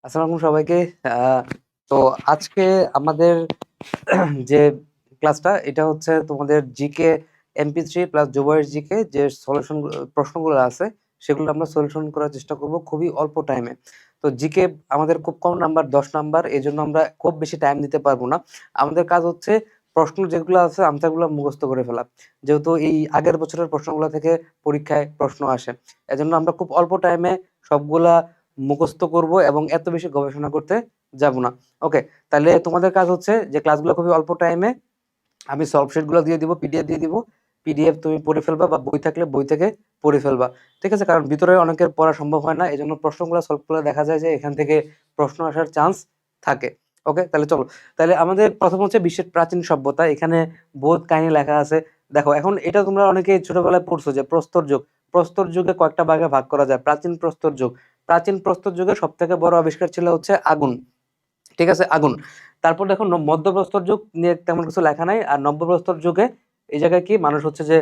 আসসালামু আলাইকুম সবাইকে। আহ, তো আজকে আমাদের যে ক্লাসটা এটা হচ্ছে তোমাদের GK MP3 plus Zubair GK যে সলিউশন প্রশ্নগুলো আছে সেগুলো আমরা সলিউশন করার চেষ্টা করব খুবই অল্প টাইমে। তো জিকে আমাদের খুব কম নাম্বার, 10 নাম্বার, এই জন্য আমরা খুব বেশি টাইম দিতে পারবো না। আমাদের কাজ হচ্ছে প্রশ্ন যেগুলো আছে আনসারগুলো মুখস্থ করে ফেলা, যেহেতু এই আগের বছরের প্রশ্নগুলো থেকে পরীক্ষায় প্রশ্ন আসে। এজন্য আমরা খুব অল্প টাইমে সবগুলা মুখস্থ করব এবং এত বেশি গবেষণা করতে যাব না। ওকে, তাহলে তোমাদের কাজ হচ্ছে যে ক্লাসগুলো খুবই অল্প টাইমে আমি সলভ শিট গুলো দিয়ে দিব, পিডিএফ দিয়ে দিব। পিডিএফ তুমি পড়ে ফেলবা বা বই থাকলে বই থেকে পড়ে ফেলবা। ঠিক আছে, কারণ ভিতরে অনেকের পড়া সম্ভব হয় না, এই জন্য প্রশ্নগুলো সলভ করলে দেখা যায় যে এখান থেকে প্রশ্ন আসার চান্স থাকে। ওকে, তাহলে চলো। তাহলে আমাদের প্রথম হচ্ছে বিশ্বের প্রাচীন সভ্যতা, এখানে বহুত কাহিনী লেখা আছে। দেখো, এখন এটা তোমরা অনেকে ছোটবেলায় পড়ছো যে প্রস্তর যুগ। প্রস্তর যুগে কয়েকটা ভাগে ভাগ করা যায়, প্রাচীন প্রস্তর যুগ। প্রাচীন প্রস্তর যুগে সব থেকে বড় আবিষ্কার ছিল হচ্ছে আগুন। ঠিক আছে, আগুন। তারপর দেখো মধ্যপ্রস্তর যুগ নিয়ে তেমন কিছু লেখা নাই। আর নব্যপ্রস্তর যুগে এই জায়গায় কি মানুষ হচ্ছে যে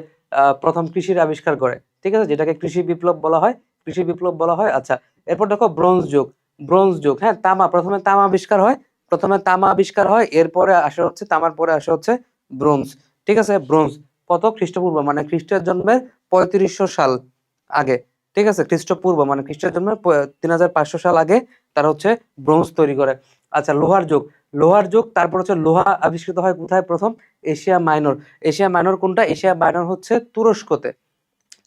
প্রথম কৃষির আবিষ্কার করে। ঠিক আছে, যেটাকে কৃষি বিপ্লব বলা হয়। কৃষি বিপ্লব বলা হয়। আচ্ছা, এরপর দেখো ব্রোঞ্জ যুগ। ব্রোঞ্জ যুগ, হ্যাঁ, তামা। প্রথমে তামা আবিষ্কার হয়। প্রথমে তামা আবিষ্কার হয়, এরপরে আসে হচ্ছে তামার পরে আসে হচ্ছে ব্রোঞ্জ। ঠিক আছে, ব্রোঞ্জ কত খ্রিস্টপূর্ব মানে খ্রিস্টের জন্মের 3500 সাল আগে। ঠিক আছে, খ্রিস্টপূর্ব মানে খ্রিস্টের জন্মের 3500 সাল আগে তারা হচ্ছে ব্রোঞ্জ তৈরি করে। আচ্ছা, লোহার যুগ। লোহার যুগ, তারপর হচ্ছে লোহা আবিষ্কৃত হয় কোথায় প্রথম? Asia minor. এশিয়া মাইনর কোনটা? এশিয়া মাইনর হচ্ছে তুরস্কতে।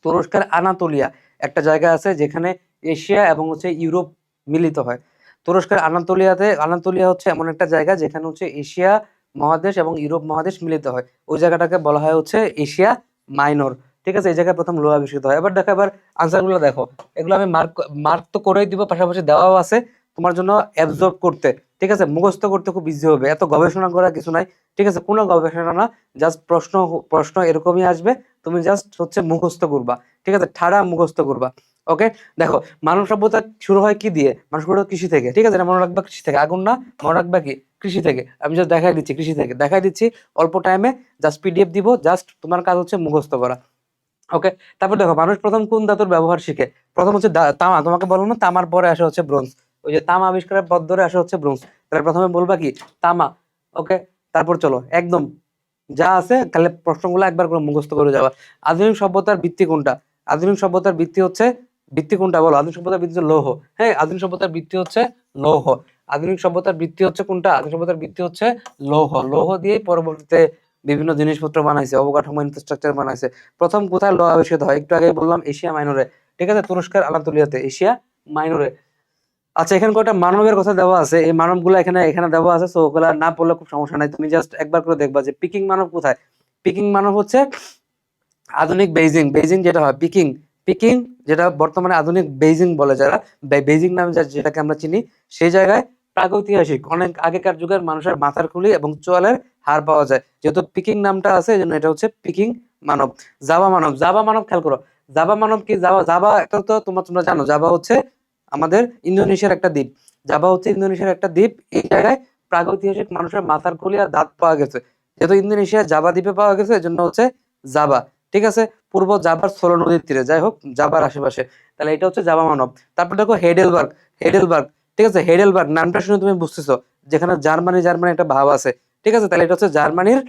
তুরস্কের আনাতোলিয়া একটা জায়গা আছে যেখানে এশিয়া এবং হচ্ছে ইউরোপ মিলিত হয়। তুরস্কের আনাতোলিয়া হচ্ছে এমন একটা জায়গা যেখানে হচ্ছে এশিয়া মহাদেশ এবং ইউরোপ মহাদেশ মিলিত হয়। ওই জায়গাটাকে বলা হয় হচ্ছে এশিয়া মাইনর। ঠিক আছে, এই জায়গায় প্রথম লোহা আবিষ্কৃত হয়। এবার দেখো, এবার আনসার গুলো দেখো। এগুলো আমি মার্ক মার্ক তো করেই দিব, পাশাপাশি দেওয়াও আছে তোমার জন্য অ্যাবজর্ব করতে। ঠিক আছে, মুখস্থ করতে খুব ইজি হবে, এত গবেষণা করার কিছু নাই। ঠিক আছে, কোনো গবেষণা না, জাস্ট প্রশ্ন প্রশ্ন এরকমই আসবে, তুমি জাস্ট হচ্ছে মুখস্থ করবা। ঠিক আছে, ঠাড়া মুখস্থ করবা। ওকে, দেখো, মানব সভ্যতা শুরু হয় কি দিয়ে? মানুষ শুরু হয় কৃষি থেকে। ঠিক আছে, এটা মনে রাখবা, কৃষি থেকে। আগুন না, মনে রাখবা কি? কৃষি থেকে। আমি জাস্ট দেখাই দিচ্ছি, কৃষি থেকে দেখাই দিচ্ছি অল্প টাইমে। জাস্ট পিডিএফ দিব, জাস্ট তোমার কাজ হচ্ছে মুখস্থ করা। ওকে, তারপর দেখো, মানুষ প্রথম কোন ধাতুর ব্যবহার শিখে? প্রথম হচ্ছে তামা। তোমাকে বললাম না, তামার পরে আসে হচ্ছে ব্রোঞ্জ। ওই যে তামা আবিষ্কারের পর ধরে আসে হচ্ছে ব্রোঞ্জ। তাহলে প্রথমে বলবা কি? তামা। ওকে, তারপর চলো একদম যা আছে তাহলে প্রশ্নগুলো একবার করে মুখস্থ করে যাওয়া। আধুনিক সভ্যতার ভিত্তি কোনটা? আধুনিক সভ্যতার ভিত্তি হচ্ছে, ভিত্তি কোনটা বলো? আধুনিক সভ্যতার ভিত্তি হচ্ছে লৌহ। হ্যাঁ, আধুনিক সভ্যতার ভিত্তি হচ্ছে লৌহ। আধুনিক সভ্যতার ভিত্তি হচ্ছে কোনটা? আধুনিক সভ্যতার ভিত্তি হচ্ছে লৌহ। লৌহ দিয়ে পরবর্তীতে বিভিন্ন জিনিসপত্র বানাইছে, অবকাঠামো ইনফ্রাস্ট্রাকচার বানাইছে। প্রথম কোথায় লৌহ আবিষ্কৃত হয়? একটু আগে বললাম এশিয়া মাইনরে। ঠিক আছে, তুরস্কের আনাতোলিয়াতে, এশিয়া মাইনরে। আচ্ছা, এখানে কয়টা মানবের কথা দেওয়া আছে, এই মানবগুলো এখানে এখানে দেওয়া আছে, সো ওগুলা না পড়লে খুব সমস্যা নাই, তুমি জাস্ট একবার করে দেখবা যে পিকিং মানব কোথায়। পিকিং মানব হচ্ছে আধুনিক বেইজিং। বেইজিং যেটা হয় পিকিং। পিকিং যেটা বর্তমানে আধুনিক বেইজিং বলে যারা, বেইজিং নামে যেটাকে আমরা চিনি, সেই জায়গায় প্রাগৈতিহাসিক অনেক আগেকার যুগের মানুষের মাথার খুলি এবং চোয়ালের হাড় পাওয়া যায়। যেহেতু পিকিং নামটা আছে এই জন্য এটা হচ্ছে পিকিং মানব। জাভা মানব। জাভা মানব খেয়াল করো, জাভা মানব কি? জাভা জাভা একটা তো তোমরা জানো, জাভা হচ্ছে আমাদের ইন্দোনেশিয়ার একটা দ্বীপ। জাভা হচ্ছে ইন্দোনেশিয়ার একটা দ্বীপ। এই জায়গায় প্রাগৈতিহাসিক মানুষের মাথার খুলি আর দাঁত পাওয়া গেছে। যেহেতু ইন্দোনেশিয়া জাভা দ্বীপে পাওয়া গেছে এই জন্য হচ্ছে জাভা। ঠিক আছে, পূর্ব জাভার সোলো নদীর তীরে, যাই হোক জাভার আশেপাশে। তাহলে এটা হচ্ছে জাভা মানব। তারপর দেখো হেডেলবার্গ। হেডেলবার্গ। ঠিক আছে, হেডেলবার্গ নামটা শুনে তুমি বুঝতেছো যেখানে জার্মানি জার্মানি একটা ভাব আছে। ঠিক আছে, তাহলে এটা হচ্ছে জার্মানির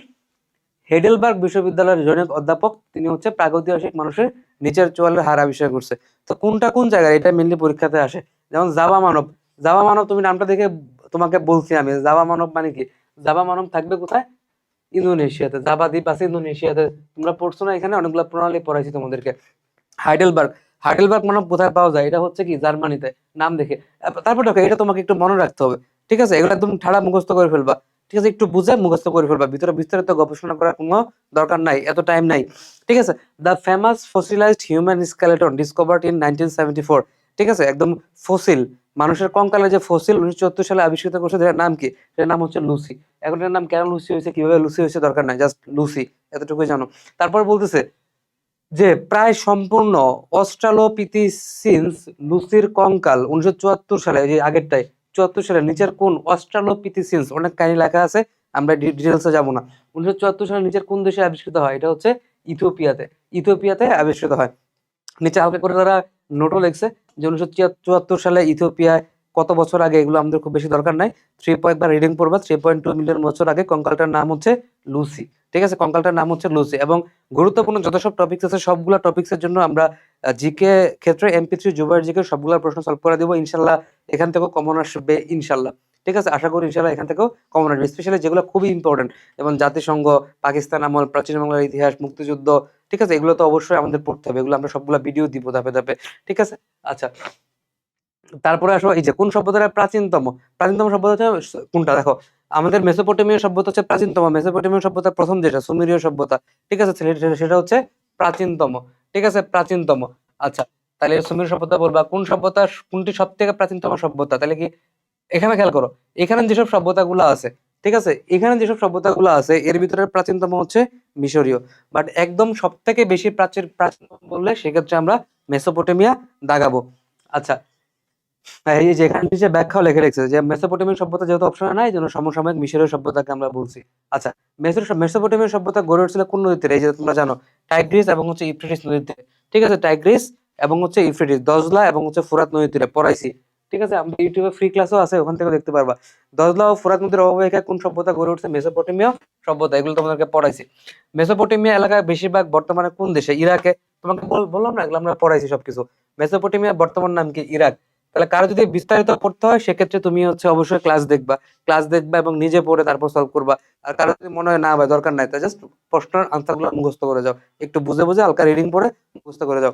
হেডেলবার্গ বিশ্ববিদ্যালয়ের জনৈক অধ্যাপক। তিনি হচ্ছে প্রাগৈতিহাসিক মানুষের নিচের চোয়ালের হাড় আবিষ্কার করছে। তো কোনটা কোন জায়গায়, এটা মেনলি পরীক্ষাতে আসে। যেমন জাভা মানব। জাভা মানব তুমি নামটা দেখে তোমাকে বলছি আমি, জাভা মানব মানে কি? জাভা মানব থাকবে কোথায়? ইন্দোনেশিয়াতে। জাভা দ্বীপ আছে ইন্দোনেশিয়াতে। তোমরা পড়ছো না, এখানে অনেকগুলো প্রণালী পড়াইছি তোমাদেরকে। হাইডেলবার্গ। হাইডেলবার্গ মানব কোথায় পাওয়া যায়? এটা হচ্ছে কি জার্মানিতে, নাম দেখে। তারপর দেখো, এটা তোমাকে একটু মনে রাখতে হবে। ঠিক আছে, এগুলো একদম ঠাড়া মুখস্থ করে ফেলবা। ঠিক আছে, একটু বুঝে মুখস্থ করে ফেলবা, ভিতরে বিস্তারিত গবেষণা করার কোনো দরকার নাই, এত টাইম নাই। ঠিক আছে, the famous fossilised human skeleton discovered in 1974। ঠিক আছে, একদম ফসিল মানুষের কঙ্কালের যে ফসিল 1974 সালে আবিষ্কৃত করছে, এটার নাম কি? এটার নাম হচ্ছে লুসি। এখন এটার নাম কেন লুসি হয়েছে, কিভাবে লুসি হয়েছে দরকার নাই, জাস্ট লুসি, এতটুকুই জানো। তারপর বলতেছে যে প্রায় সম্পূর্ণ অস্ট্রালোপিথিসিন্স লুসির কঙ্কাল 1974 সালে, যে আগেরটাই 74 সালে, নিচের কোন অস্ট্রালোপিথিসিন্স, অনেক কাহিনী লেখা আছে, আমরা ডিটেলসে যাবো না। 1974 সালে নিচের কোন দেশে আবিষ্কৃত হয়? এটা হচ্ছে ইথিওপিয়াতে। ইথিওপিয়াতে আবিষ্কৃত হয়। নিচে হালকা করে তারা নোটও লিখছে যে 1974 সালে ইথিওপিয়ায় কত বছর আগে, এগুলো আমাদের খুব বেশি দরকার নাই। 3 রিডিং পড়বা, 3.2 মিলিয়ন বছর আগে কঙ্কালটার নাম হচ্ছে লুসি। ঠিক আছে, কঙ্কালটার নাম হচ্ছে লুসি। এবং গুরুত্বপূর্ণ যত সব টপিকস আছে সবগুলা টপিক্সের জন্য আমরা জিকে ক্ষেত্রে MP3 জুবাইর জিকে সবগুলা প্রশ্ন সলভ করে দিব ইনশাল্লাহ। এখান থেকেও কমন আসবে ইনশাল্লাহ। ঠিক আছে, আশা করি ইনশাল্লাহ এখান থেকেও কমন আসবে, স্পেশালি যেগুলো খুবই ইম্পর্টেন্ট, যেমন জাতিসংঘ, পাকিস্তান আমল, প্রাচীন বাংলার ইতিহাস, মুক্তিযুদ্ধ। ঠিক আছে, এগুলো তো অবশ্যই আমাদের পড়তে হবে, এগুলো আমরা সবগুলা ভিডিও দিব ধাপে ধাপে। ঠিক আছে, আচ্ছা তারপরে আসো এই যে কোন সভ্যতাটা প্রাচীনতম। প্রাচীনতম সভ্যতা হচ্ছে কোনটা, দেখো আমাদের মেসোপটেমীয় সভ্যতা হচ্ছে প্রাচীনতম। মেসোপটেমীয় সভ্যতার প্রথম যেটা সুমেরীয় সভ্যতা, ঠিক আছে, সেটা হচ্ছে প্রাচীনতম। ঠিক আছে, প্রাচীনতম। আচ্ছা, তাহলে সুমেরীয় সভ্যতা বলবা, কোন সভ্যতা, কোনটি সব থেকে প্রাচীনতম সভ্যতা, তাহলে কি এখানে খেয়াল করো, এখানে যেসব সভ্যতাগুলো আছে, ঠিক আছে, এখানে যেসব সভ্যতাগুলো আছে এর ভিতরে প্রাচীনতম হচ্ছে মিশরীয়। বাট একদম সব থেকে বেশি প্রাচীন প্রাচীন বললে সেক্ষেত্রে আমরা মেসোপটেমিয়া দাগাবো। আচ্ছা, এই যে এখানে নিচে ব্যাখ্যাও লিখে রেখেছে যে মেসোপটেমিয়ান সভ্যতা যেহেতু অপশনে নাই, এই জন্য সমসাময়িক মিশরীয় সভ্যতাকে আমরা বলছি। আচ্ছা, মেসোপটেমিয়ান সভ্যতা গড়ে উঠছিল কোন নদীতে, এই যে তোমরা জানো টাইগ্রিস এবং হচ্ছে ইউফ্রেটিস নদীতে। ঠিক আছে, টাইগ্রিস এবং হচ্ছে ইউফ্রেটিস, দজলা এবং হচ্ছে ফুরাত নদীতে পড়াইছি। ঠিক আছে, আমাদের ইউটিউবে ফ্রি ক্লাসও আছে, ওখান থেকে দেখতে পারবা। দজলা ও ফুরাত নদীর অববাহিকায় কোন সভ্যতা গড়ে উঠছে, মেসোপটেমিয়া সভ্যতা, এগুলো তোমাদেরকে পড়াইছি। মেসোপটেমিয়া এলাকায় বেশিরভাগ বর্তমানে কোন দেশে, ইরাকে। তোমাকে বললাম না, এগুলো আমরা পড়াইছি সবকিছু। মেসোপটেমিয়ার বর্তমান নাম কি, ইরাক। তাহলে কারো যদি বিস্তারিত পড়তে হয় সেক্ষেত্রে তুমি হচ্ছে অবশ্যই ক্লাস দেখবা এবং নিজে পড়ে তারপর সলভ করবা। আর কারো যদি মনে হয় না ভাই দরকার নাই, তা জাস্ট প্রশ্নের আনসার গুলো মুখস্থ করে যাও, একটু বুঝে বুঝে হালকা রিডিং পড়ে মুখস্থ করে যাও।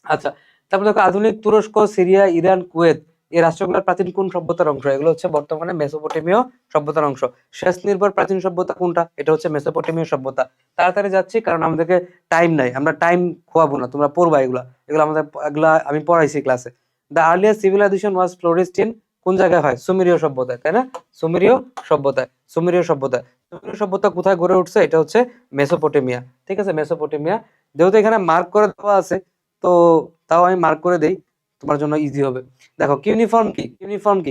আচ্ছা, তারপর দেখো আধুনিক তুরস্ক, সিরিয়া, ইরান, কুয়েত এই রাষ্ট্রগুলোর প্রাচীন কোন সভ্যতার অংশ, এগুলো হচ্ছে বর্তমানে মেসোপটেমীয় সভ্যতার অংশ। সেচ নির্ভর প্রাচীন সভ্যতা কোনটা, এটা হচ্ছে মেসোপটেমীয় সভ্যতা। তাড়াতাড়ি যাচ্ছি কারণ আমাদেরকে টাইম নাই, আমরা টাইম খোয়াবো না, তোমরা পড়বা এগুলা, এগুলো আমাদের এগুলা আমি পড়াইছি ক্লাসে। The earliest civilisation was flourished in কোন জায়গায় হয়, সুমেরীয় সভ্যতায়, তাই না, সুমেরীয় সভ্যতায়। সুমেরীয় সভ্যতা কোথায় গড়ে উঠছে, এটা হচ্ছে মেসোপটেমিয়া। ঠিক আছে, মেসোপটেমিয়া। যেহেতু এখানে মার্ক করে দেওয়া আছে, তো তাও আমি মার্ক করে দেই, তোমার জন্য ইজি হবে। দেখো কিউনিফর্ম কি,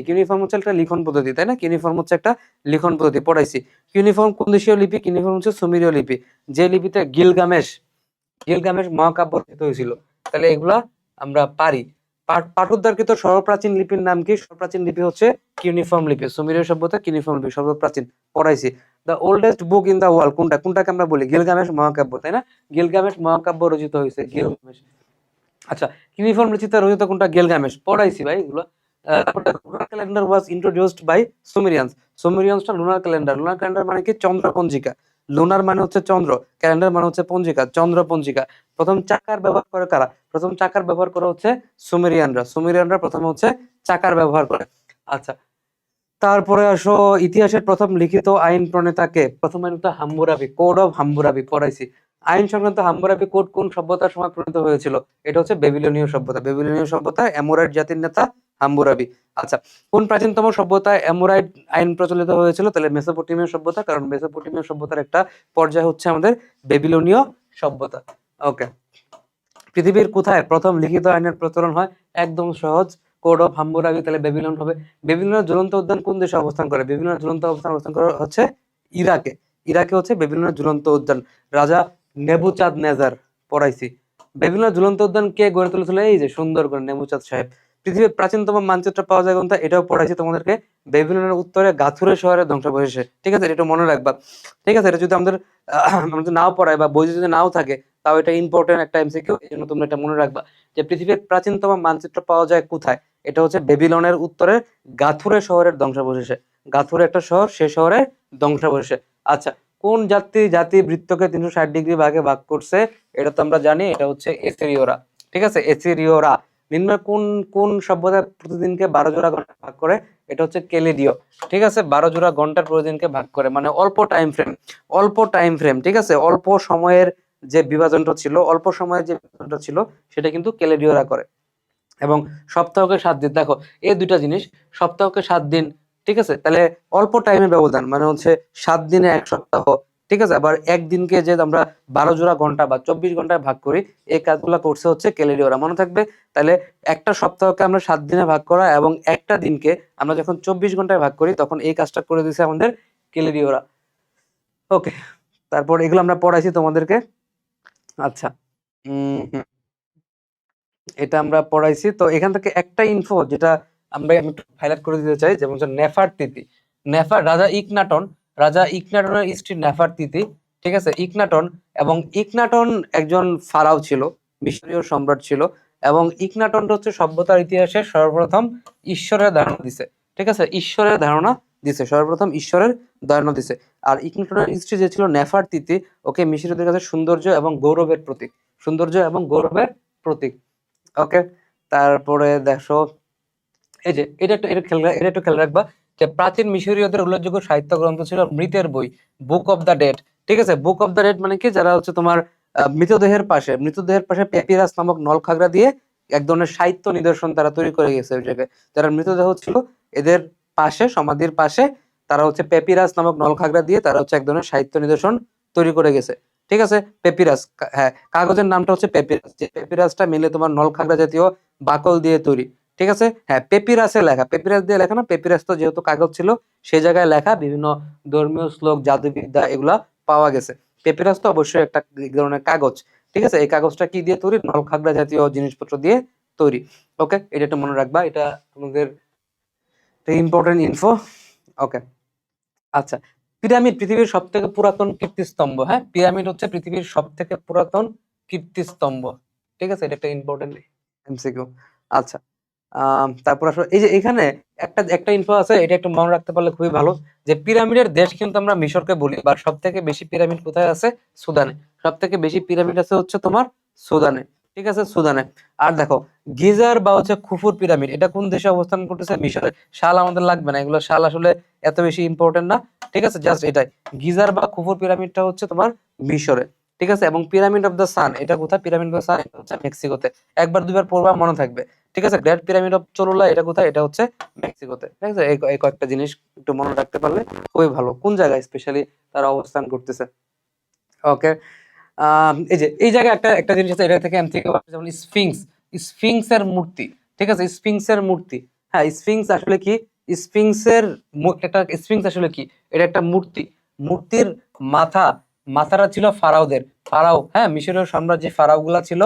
কিউনিফর্ম হচ্ছে একটা লিখন পদ্ধতি, তাই না, কিউনিফর্ম হচ্ছে একটা লিখন পদ্ধতি, পড়াইছি। কিউনিফর্ম কোন দেশীয় লিপি, কিউনিফর্ম হচ্ছে সুমেরীয় লিপি, যে লিপিতে গিলগামেশ গিলগামেশ মহাকাব্য রচিত হয়েছিল। তাহলে এগুলা আমরা পারি। পাঠোদ্ধারকৃত সর্বপ্রাচীন লিপির নাম কি, সর্বপ্রাচীন লিপি হচ্ছে কিউনিফর্ম লিপি, সুমেরীয় সভ্যতা কিউনিফর্ম লিপি সর্বপ্রাচীন, পড়াইছি। The oldest book in the world কোনটা, কোনটাকে আমরা বলি গিলগামেশ মহাকাব্য, তাই না, গিলগামেশ মহাকাব্য রচিত হয়েছে গিলগামেশ। আচ্ছা, ইউনিফর্ম রচিত কোনটা, গিলগামেশ, পড়াইছি ভাই এগুলো। তারপর lunar calendar was introduced by Sumerians. সুমেরিয়ানসটা লুনার ক্যালেন্ডার মানে কি, চন্দ্র পঞ্জিকা। লুনার মানে হচ্ছে চন্দ্র, ক্যালেন্ডার মানে হচ্ছে পঞ্জিকা, চন্দ্র পঞ্জিকা। প্রথম চাকার ব্যবহার করে কারা, প্রথম চাকার ব্যবহার করা হচ্ছে সুমেরিয়ানরা প্রথমে হচ্ছে চাকার ব্যবহার করে। আচ্ছা, তারপরে আসো ইতিহাসের প্রথম লিখিত আইন প্রণেতাকে, প্রথম আইন তো হাম্মুরাবি, কোড অফ হাম্মুরাবি, পড়াইছি। আইন সংক্রান্ত হাম্মুরাবি কোড কোন সভ্যতার সময় প্রণীত হয়েছিল, এটা হচ্ছে বেবিলনীয় সভ্যতা। বেবিলনীয় সভ্যতা, অ্যামোরাইট জাতির নেতা হাম্মুরাবি। আচ্ছা, কোন প্রাচীনতম সভ্যতায় অ্যামোরাইট আইন প্রচলিত হয়েছিল, তাহলে মেসোপটেমীয় সভ্যতা, কারণ মেসোপটেমীয় সভ্যতার একটা পর্যায় হচ্ছে আমাদের বেবিলনীয় সভ্যতা। ওকে, পৃথিবীর কোথায় প্রথম লিখিত আইনের প্রচলন হয়, একদম সহজ, কোড অফ হাম্মুরাবি, তাহলে বেবিলন হবে। বেবিলনের ঝুলন্ত উদ্যান কোন দেশে অবস্থান করে, বেবিলনের ঝুলন্ত অবস্থান করে হচ্ছে ইরাকে। ইরাকে হচ্ছে বেবিলনের ঝুলন্ত উদ্যান, রাজা নেবুচাঁদ নেজার, পড়াইছি। বেবিলনের ঝুলন্ত উদ্যান কে গড়ে তুলেছিল, এই যে সুন্দর করে নেবুচাঁদ সাহেব। পৃথিবীর প্রাচীনতম মানচিত্র পাওয়া যায় কোনটা, এটাও পড়াইছি তোমাদেরকে, বেবিলনের উত্তরে গাথুরে শহরের ধ্বংসাবশেষে। ঠিক আছে, এটা মনে রাখবা। ঠিক আছে, এটা যদি আমাদের আমাদের নাও পড়ায় বা বই যদি নাও থাকে, তাও এটা ইম্পর্টেন্ট একটা এমসিকিউ, এই জন্য তোমরা এটা মনে রাখবা যে পৃথিবীর প্রাচীনতম মানচিত্র পাওয়া যায় কোথায়, এটা হচ্ছে বেবিলনের উত্তরে গাথুরে শহরের ধ্বংসাবশেষে। গাথুরে একটা শহর, সে শহরের ধ্বংসাবশেষে। আচ্ছা, কোন জাতি বৃত্তকে 360 ডিগ্রি ভাগে ভাগ করছে, এটা তো আমরা জানি, এটা হচ্ছে এসিরিয়রা। ঠিক আছে, এসিরিয়রা। নিম্ন কোন কোন সভ্যতা প্রতিদিনকে 12 জোড়া ঘন্টা ভাগ করে, এটা হচ্ছে কেলিডিও। ঠিক আছে, 12 জোড়া ঘন্টার প্রতিদিনকে ভাগ করে, মানে অল্প টাইম ফ্রেম। ঠিক আছে, অল্প সময়ের যে বিভাজনটা ছিল, অল্প সময়ের যে বিভাজনটা ছিল সেটা কিন্তু ক্যালেডিওরা করে। এবং সপ্তাহকে 7 দিন, দেখো এই দুইটা জিনিস, সপ্তাহকে 7 দিন। ঠিক আছে, তাহলে অল্প টাইমের ব্যবধান মানে হচ্ছে 7 দিনে 1 সপ্তাহ। ঠিক আছে, আবার একদিনকে যে আমরা 12 জোড়া ঘন্টা বা 24 ঘন্টায় ভাগ করি, এই কাজগুলো করছে হচ্ছে ক্যালেডিওরা, মনে থাকবে। তাহলে একটা সপ্তাহকে আমরা 7 দিনে ভাগ করা এবং একটা দিনকে আমরা যখন 24 ঘন্টায় ভাগ করি, তখন এই কাজটা করে দিছে আমাদের ক্যালেডিওরা। ওকে, তারপর এগুলো আমরা পড়াইছি তোমাদেরকে। আচ্ছা, হুম, এটা আমরা পড়াইছি। তো এখান থেকে একটা ইনফো যেটা আমি একটু হাইলাইট করে দিতে চাই, যেমন হচ্ছে নেফারতিতি। রাজা ইকনাটনের স্ত্রী নেফারতিতি, ঠিক আছে। ইকনাটন এবং ইকনাটন একজন ফারাও ছিল, মিশরীয় সম্রাট ছিল, এবং ইকনাটন হচ্ছে সভ্যতার ইতিহাসে সর্বপ্রথম ঈশ্বরের ধারণা দিছে, ঠিক আছে, ঈশ্বরের ধারণা দিছে, সর্বপ্রথম ঈশ্বরের ধারণা দিছে। আর ইকনাটনের স্ত্রী যে ছিল নেফারতিতি, ওকে মিশরীয়দের কাছে সৌন্দর্য এবং গৌরবের প্রতীক, সৌন্দর্য এবং গৌরবের প্রতীক। ওকে, তারপরে দেখো এই যে এটা একটু খেয়াল রাখবা যে প্রাচীন মিশরীয়দের উল্লেখযোগ্য সাহিত্য গ্রন্থ ছিল মৃতের বই, বুক অফ দ্য ডেড, ঠিক আছে। বুক অফ দ্য ডেড মানে কি, যারা হচ্ছে তোমার মৃতদেহের পাশে প্যাপিরাস নামক নলখাগড়া দিয়ে এক ধরনের সাহিত্য নিদর্শন তারা তৈরি করে গেছে ওই জায়গায়। যারা মৃতদেহ ছিল এদের পাশে, সমাধির পাশে তারা হচ্ছে প্যাপিরাস নামক নলখাগড়া দিয়ে তারা হচ্ছে এক ধরনের সাহিত্য নিদর্শন তৈরি করে গেছে, ঠিক আছে। পেপিরাস, হ্যাঁ, কাগজের নামটা হচ্ছে পেপিরাস, যে পেপিরাসটা মিলে তোমার নলখাগড়া জাতীয় বাকল দিয়ে তৈরি, ঠিক আছে। হ্যাঁ, পেপিরাসে লেখা, পেপিরাস দিয়ে লেখা না, পেপিরাস তো যেহেতু কাগজ ছিল সেই জায়গায় লেখা বিভিন্ন ধর্মীয় শ্লোক, জাদুবিদ্যা এগুলা পাওয়া গেছে। পেপিরাস তো অবশ্যই একটা এক ধরনের কাগজ, ঠিক আছে। এই কাগজটা কি দিয়ে তৈরি? নলখাগড়া জাতীয় জিনিসপত্র দিয়ে তৈরি। ওকে, এটা একটু মনে রাখবা, এটা তোমাদের ইম্পর্টেন্ট ইনফো। ওকে, আচ্ছা, পিরামিড পৃথিবীর সব থেকে পুরাতন কীর্তিস্তম্ভ। হ্যাঁ, পিরামিড হচ্ছে পৃথিবীর সব থেকে পুরাতন কীর্তিস্তম্ভ, ঠিক আছে। এটা একটা ইম্পর্টেন্ট এমসিকিউ। আচ্ছা, তারপর আসলে এই যে এখানে একটা একটা ইনফো আছে, এটা একটু মনে রাখতে পারলে খুবই ভালো, যে পিরামিডের দেশ কিন্তু আমরা মিশরকে বলি, বা সব থেকে বেশি পিরামিড কোথায় আছে? সুদানে। সব থেকে বেশি পিরামিড আছে হচ্ছে তোমার সুদানে, ঠিক আছে, সুদানে। আর দেখো, গিজার বা হচ্ছে খুফুর পিরামিড, এটা কোন দেশে অবস্থান করতেছে? মিশরে। সাল আমাদের লাগবে না, এগুলো সাল আসলে এত বেশি ইম্পর্টেন্ট না, ঠিক আছে, জাস্ট এটাই। গিজার বা খুফুর পিরামিডটা হচ্ছে তোমার মিশরে, ঠিক আছে। এবং পিরামিড অফ দ্য সান, এটা কোথায়? পিরামিড অফ দ্য সান এটা হচ্ছে মেক্সিকোতে। একবার দুইবার পড়বা, মনে থাকবে, ঠিক আছে। গ্রেট পিরামিড অফ চলোলা, এটা কোথায়? এটা হচ্ছে মেক্সিকোতে, ঠিক আছে। এই কয়েকটা জিনিস একটু মনে রাখতে পারলে খুবই ভালো, কোন জায়গায় স্পেশালি তারা অবস্থান করতেছে। ওকে, এই যে এই জায়গায় একটা একটা জিনিস আছে, এটা থেকে এমসিকিউ আসে, যেমন স্ফিংসের মূর্তি, ঠিক আছে, স্ফিংসের মূর্তি। হ্যাঁ, স্ফিংস আসলে কি? স্ফিংস আসলে কি? এটা একটা মূর্তি। মূর্তির মাথা মাথাটা ছিল ফারাওদের। হ্যাঁ, মিশরীয় সাম্রাজ্যে ফারাও গুলা ছিল,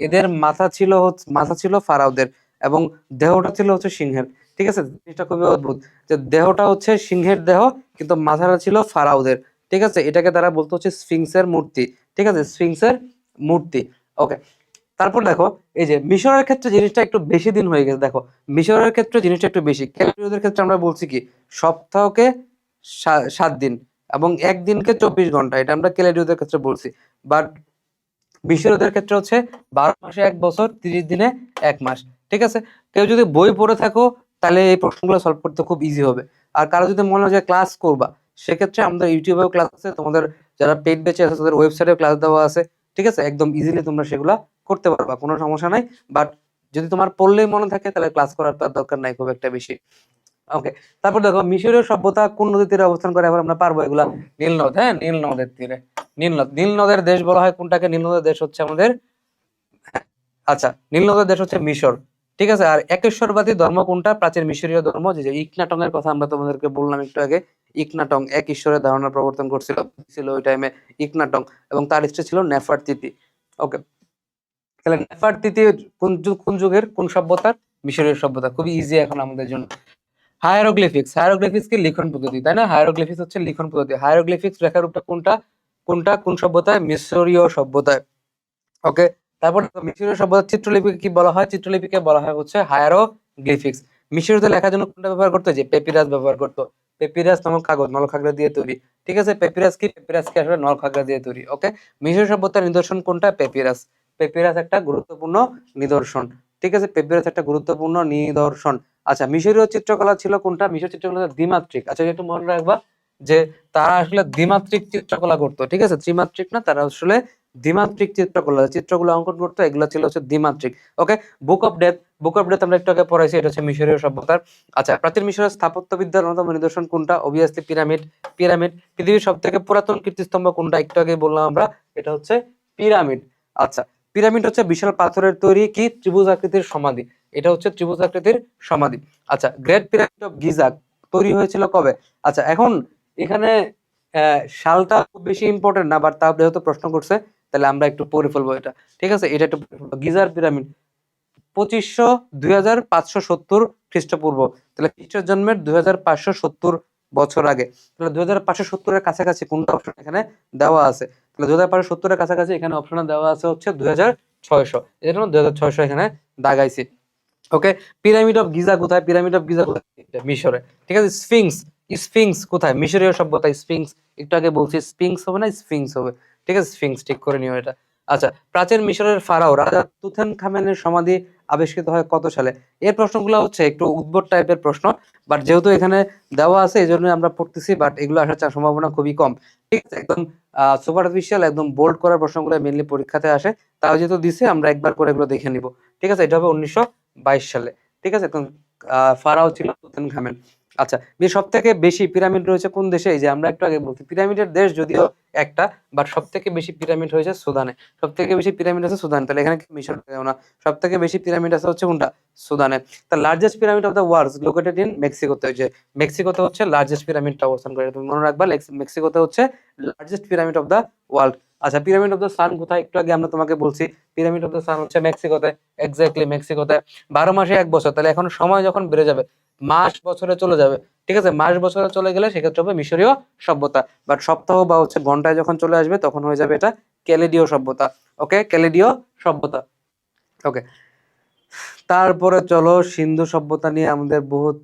এদের মাথা ছিল ফারাওদের, এবং দেহটা ছিল হচ্ছে সিংহের, ঠিক আছে। জিনিসটা খুবই অদ্ভুত, যে দেহটা হচ্ছে সিংহের দেহ, কিন্তু মাথাটা ছিল ফারাওদের, ঠিক আছে। এটাকে তারা বলতো হচ্ছে স্ফিংসের মূর্তি, ঠিক আছে, স্ফিংসের মূর্তি। ওকে, তারপর দেখো, এই যে মিশরের ক্ষেত্রে জিনিসটা একটু বেশি দিন হয়ে গেছে। দেখো, মিশরের ক্ষেত্রে জিনিসটা একটু বেশি। ক্যালেডোনিয়াদের ক্ষেত্রে আমরা বলছি কি, সপ্তাহকে 7 দিন এবং একদিনকে 24 ঘন্টা, এটা আমরা ক্যালেডোনিয়াদের ক্ষেত্রে বলছি। বাট মিশরীয়দের ক্ষেত্রে হচ্ছে 12 মাসে 1 বছর, 30 দিনে 1 মাস, ঠিক আছে। কেউ যদি বই পড়ে থাকো তাহলে এই প্রশ্নগুলো সলভ করতে খুব ইজি হবে। আর কারো যদি মনে হয় যে ক্লাস করবা, সেক্ষেত্রে আমাদের ইউটিউবেও ক্লাস আছে, তোমাদের যারা পেইড ব্যাচে আছে তাদের ওয়েবসাইটেও ক্লাস দেওয়া আছে, ঠিক আছে। একদম ইজিলি তোমরা সেগুলা করতে পারবা, কোনো সমস্যা নাই। বাট যদি তোমার পড়লেই মনে থাকে তাহলে ক্লাস করার তো আর দরকার নাই খুব একটা বেশি। ওকে, তারপর দেখো, মিশরীয় সভ্যতা কোন নদীর তীরে অবস্থান করে? এবার আমরা পারবো এগুলা। নীল নদ, হ্যাঁ, নীল নদের তীরে। নীল নদের দেশ বলা হয় কোনটাকে? নীল নদের দেশ হচ্ছে আমাদের, আচ্ছা, নীল নদের দেশ হচ্ছে মিশর, ঠিক আছে। আর একেশ্বরবাদী ধর্ম কোনটা? প্রাচীন মিশরীয় ধর্ম, যে ইকনাটং এর কথা আমরা তোমাদেরকে বললাম একটু আগে। ইকনাটং এক ঈশ্বরের ধারণা প্রবর্তন ছিল ওই টাইমে ইকনাটং, এবং তার স্ত্রী ছিল নেফারতিতি। ওকে, তাহলে নেফারতিতি কোন যুগের, কোন সভ্যতার? মিশরীয় সভ্যতা। খুবই ইজি এখন আমাদের জন্য। হায়ারোগ্লিফিক্স কি লিখন পদ্ধতি, তাই না? হায়ারোগ্লিফিক্স হচ্ছে লিখন পদ্ধতি। হায়ারোগ্লিফিক্স রেখার রূপটা কোনটা? কোন সভ্যতায়? মিশরীয় সভ্যতায়। ওকে, তারপর মিশরীয় সভ্যতার চিত্রলিপিকে কি বলা হয়? চিত্রলিপিকে বলা হয় হচ্ছে হায়ারোগ্লিফিক্স। মিশরীয়দের লেখার জন্য কোনটা ব্যবহার করতো? যে পেপিরাস ব্যবহার করতো। পেপিরাস নামক কাগজ নলখাগড়া দিয়ে তৈরি, ঠিক আছে। পেপিরাস কি আসলে নলখাগড়া দিয়ে তৈরি। ওকে, মিশরীয় সভ্যতার নিদর্শন কোনটা? পেপিরাস। পেপিরাস একটা গুরুত্বপূর্ণ নিদর্শন, ঠিক আছে। পেপিরাস একটা গুরুত্বপূর্ণ নিদর্শন। আচ্ছা, মিশরীয় চিত্রকলা ছিল কোনটা? মিশর চিত্রকলা দ্বিমাত্রিক। আচ্ছা, একটু মনে রাখবা যে তারা আসলে দ্বিমাত্রিক চিত্রকলা করতো, ঠিক আছে, ত্রিমাত্রিক না, তারা আসলে দ্বিমাত্রিক চিত্রগুলো অঙ্কন করতো, এগুলো ছিল হচ্ছে দ্বিমাত্রিক। ওকে, বুক অফ ডেথ আমরা একটু আগে পড়াইছি, এটা হচ্ছে মিশরীয় সভ্যতার। আচ্ছা, প্রাচীন মিশরের স্থাপত্যবিদ্যার অন্যতম নিদর্শন কোনটা? Obviously pyramid. পৃথিবীর সব থেকে পুরাতন কীর্তিস্তম্ভ কোনটা? একটু আগে বললাম আমরা, এটা হচ্ছে পিরামিড। আচ্ছা, পিরামিড হচ্ছে বিশাল পাথরের তৈরি কি ত্রিভুজ আকৃতির সমাধি, এটা হচ্ছে ত্রিভুজ আকৃতির সমাধি। আচ্ছা, গ্রেট পিরামিড অফ গিজা তৈরি হয়েছিল কবে? আচ্ছা, এখন এখানে সালটা খুব বেশি ইম্পর্টেন্ট না, বাট তাও যেহেতু প্রশ্ন করছে তাহলে আমরা একটু পড়ে ফেলবো এটা, ঠিক আছে। এটা একটু গিজার পিরামিড 2500 2570 খ্রিস্টপূর্ব। তাহলে খ্রিস্টের জন্মের 2570 বছর আগে। তাহলে 2570-এর কাছাকাছি কোনটা অপশন এখানে দেওয়া আছে? তাহলে 2570-এর কাছাকাছি এখানে অপশনে দেওয়া আছে হচ্ছে 2600। এই জন্য 2600 এখানে দাগাইছি। ওকে, পিরামিড অফ গিজা কোথায়? পিরামিড অফ গিজা কোথায়? মিশরে। ঠিক আছে, স্ফিংস, স্ফিংস কোথায়? মিশরীয় সভ্যতা স্ফিংস। একটু আগে বলছি স্ফিংস হবে না স্ফিংস হবে। ঠিক আছে, স্ফিংস ঠিক করে নিও এটা। আচ্ছা, প্রাচীন মিশরের ফারাও রাজা তুথানখামেনের সমাধি আবিষ্কৃত হয় কত সালে? এই প্রশ্নগুলো হচ্ছে একটু উদ্ভট টাইপের প্রশ্ন, বাট যেহেতু এখানে দেওয়া আছে এই জন্য আমরা পড়তেছি, বাট এগুলো আসার সম্ভাবনা খুবই কম। ঠিক আছে, একদম সুপারফিশিয়াল একদম বোল্ড করার প্রশ্নগুলো মেইনলি পরীক্ষাতে আসে। তাও যেহেতু দিছে আমরা একবার করে এগুলো দেখে নিব। ঠিক আছে, এটা হবে 1922 সালে। ঠিক আছে, ফারাও ছিল তুতানখামেন। আচ্ছা, সব থেকে বেশি পিরামিড রয়েছে কোন দেশে? এই যে আমরা একটু আগে বলছি পিরামিডের দেশ যদিও একটা, বাট সব থেকে বেশি পিরামিড হয়েছে সুদানে। সব থেকে বেশি পিরামিড আছে সুদান। তাহলে এখানে মিশর না, সব থেকে বেশি পিরামিড আছে হচ্ছে কোনটা? সুদানে। The largest pyramid of the world located in মেক্সিকোতে। যে মেক্সিকোতে হচ্ছে লার্জেস্ট পিরামিডটা অবস্থান করে, তুমি মনে রাখবা মেক্সিকোতে হচ্ছে largest pyramid of the world. আচ্ছা, পিরামিড অফ দ্য সান কোথায়? একটু আগে আমরা তোমাকে বলছি পিরামিড অফ দ্য সান হচ্ছে মেক্সিকোতে। এক্স্যাক্টলি মেক্সিকোতে। 12 মাসে 1 বছর, তাহলে এখন সময় যখন বেড়ে যাবে মাস বছরে চলে যাবে। ঠিক আছে, মাস বছরে চলে গেলে সেক্ষেত্রে হবে মিশরীয় সভ্যতা, বাট সপ্তাহ বা হচ্ছে ঘন্টায় যখন চলে আসবে তখন হয়ে যাবে এটা ক্যালেডীয় সভ্যতা। ওকে, ক্যালেডীয় সভ্যতা। ওকে, তারপরে চলো সিন্ধু সভ্যতা নিয়ে আমাদের বহুত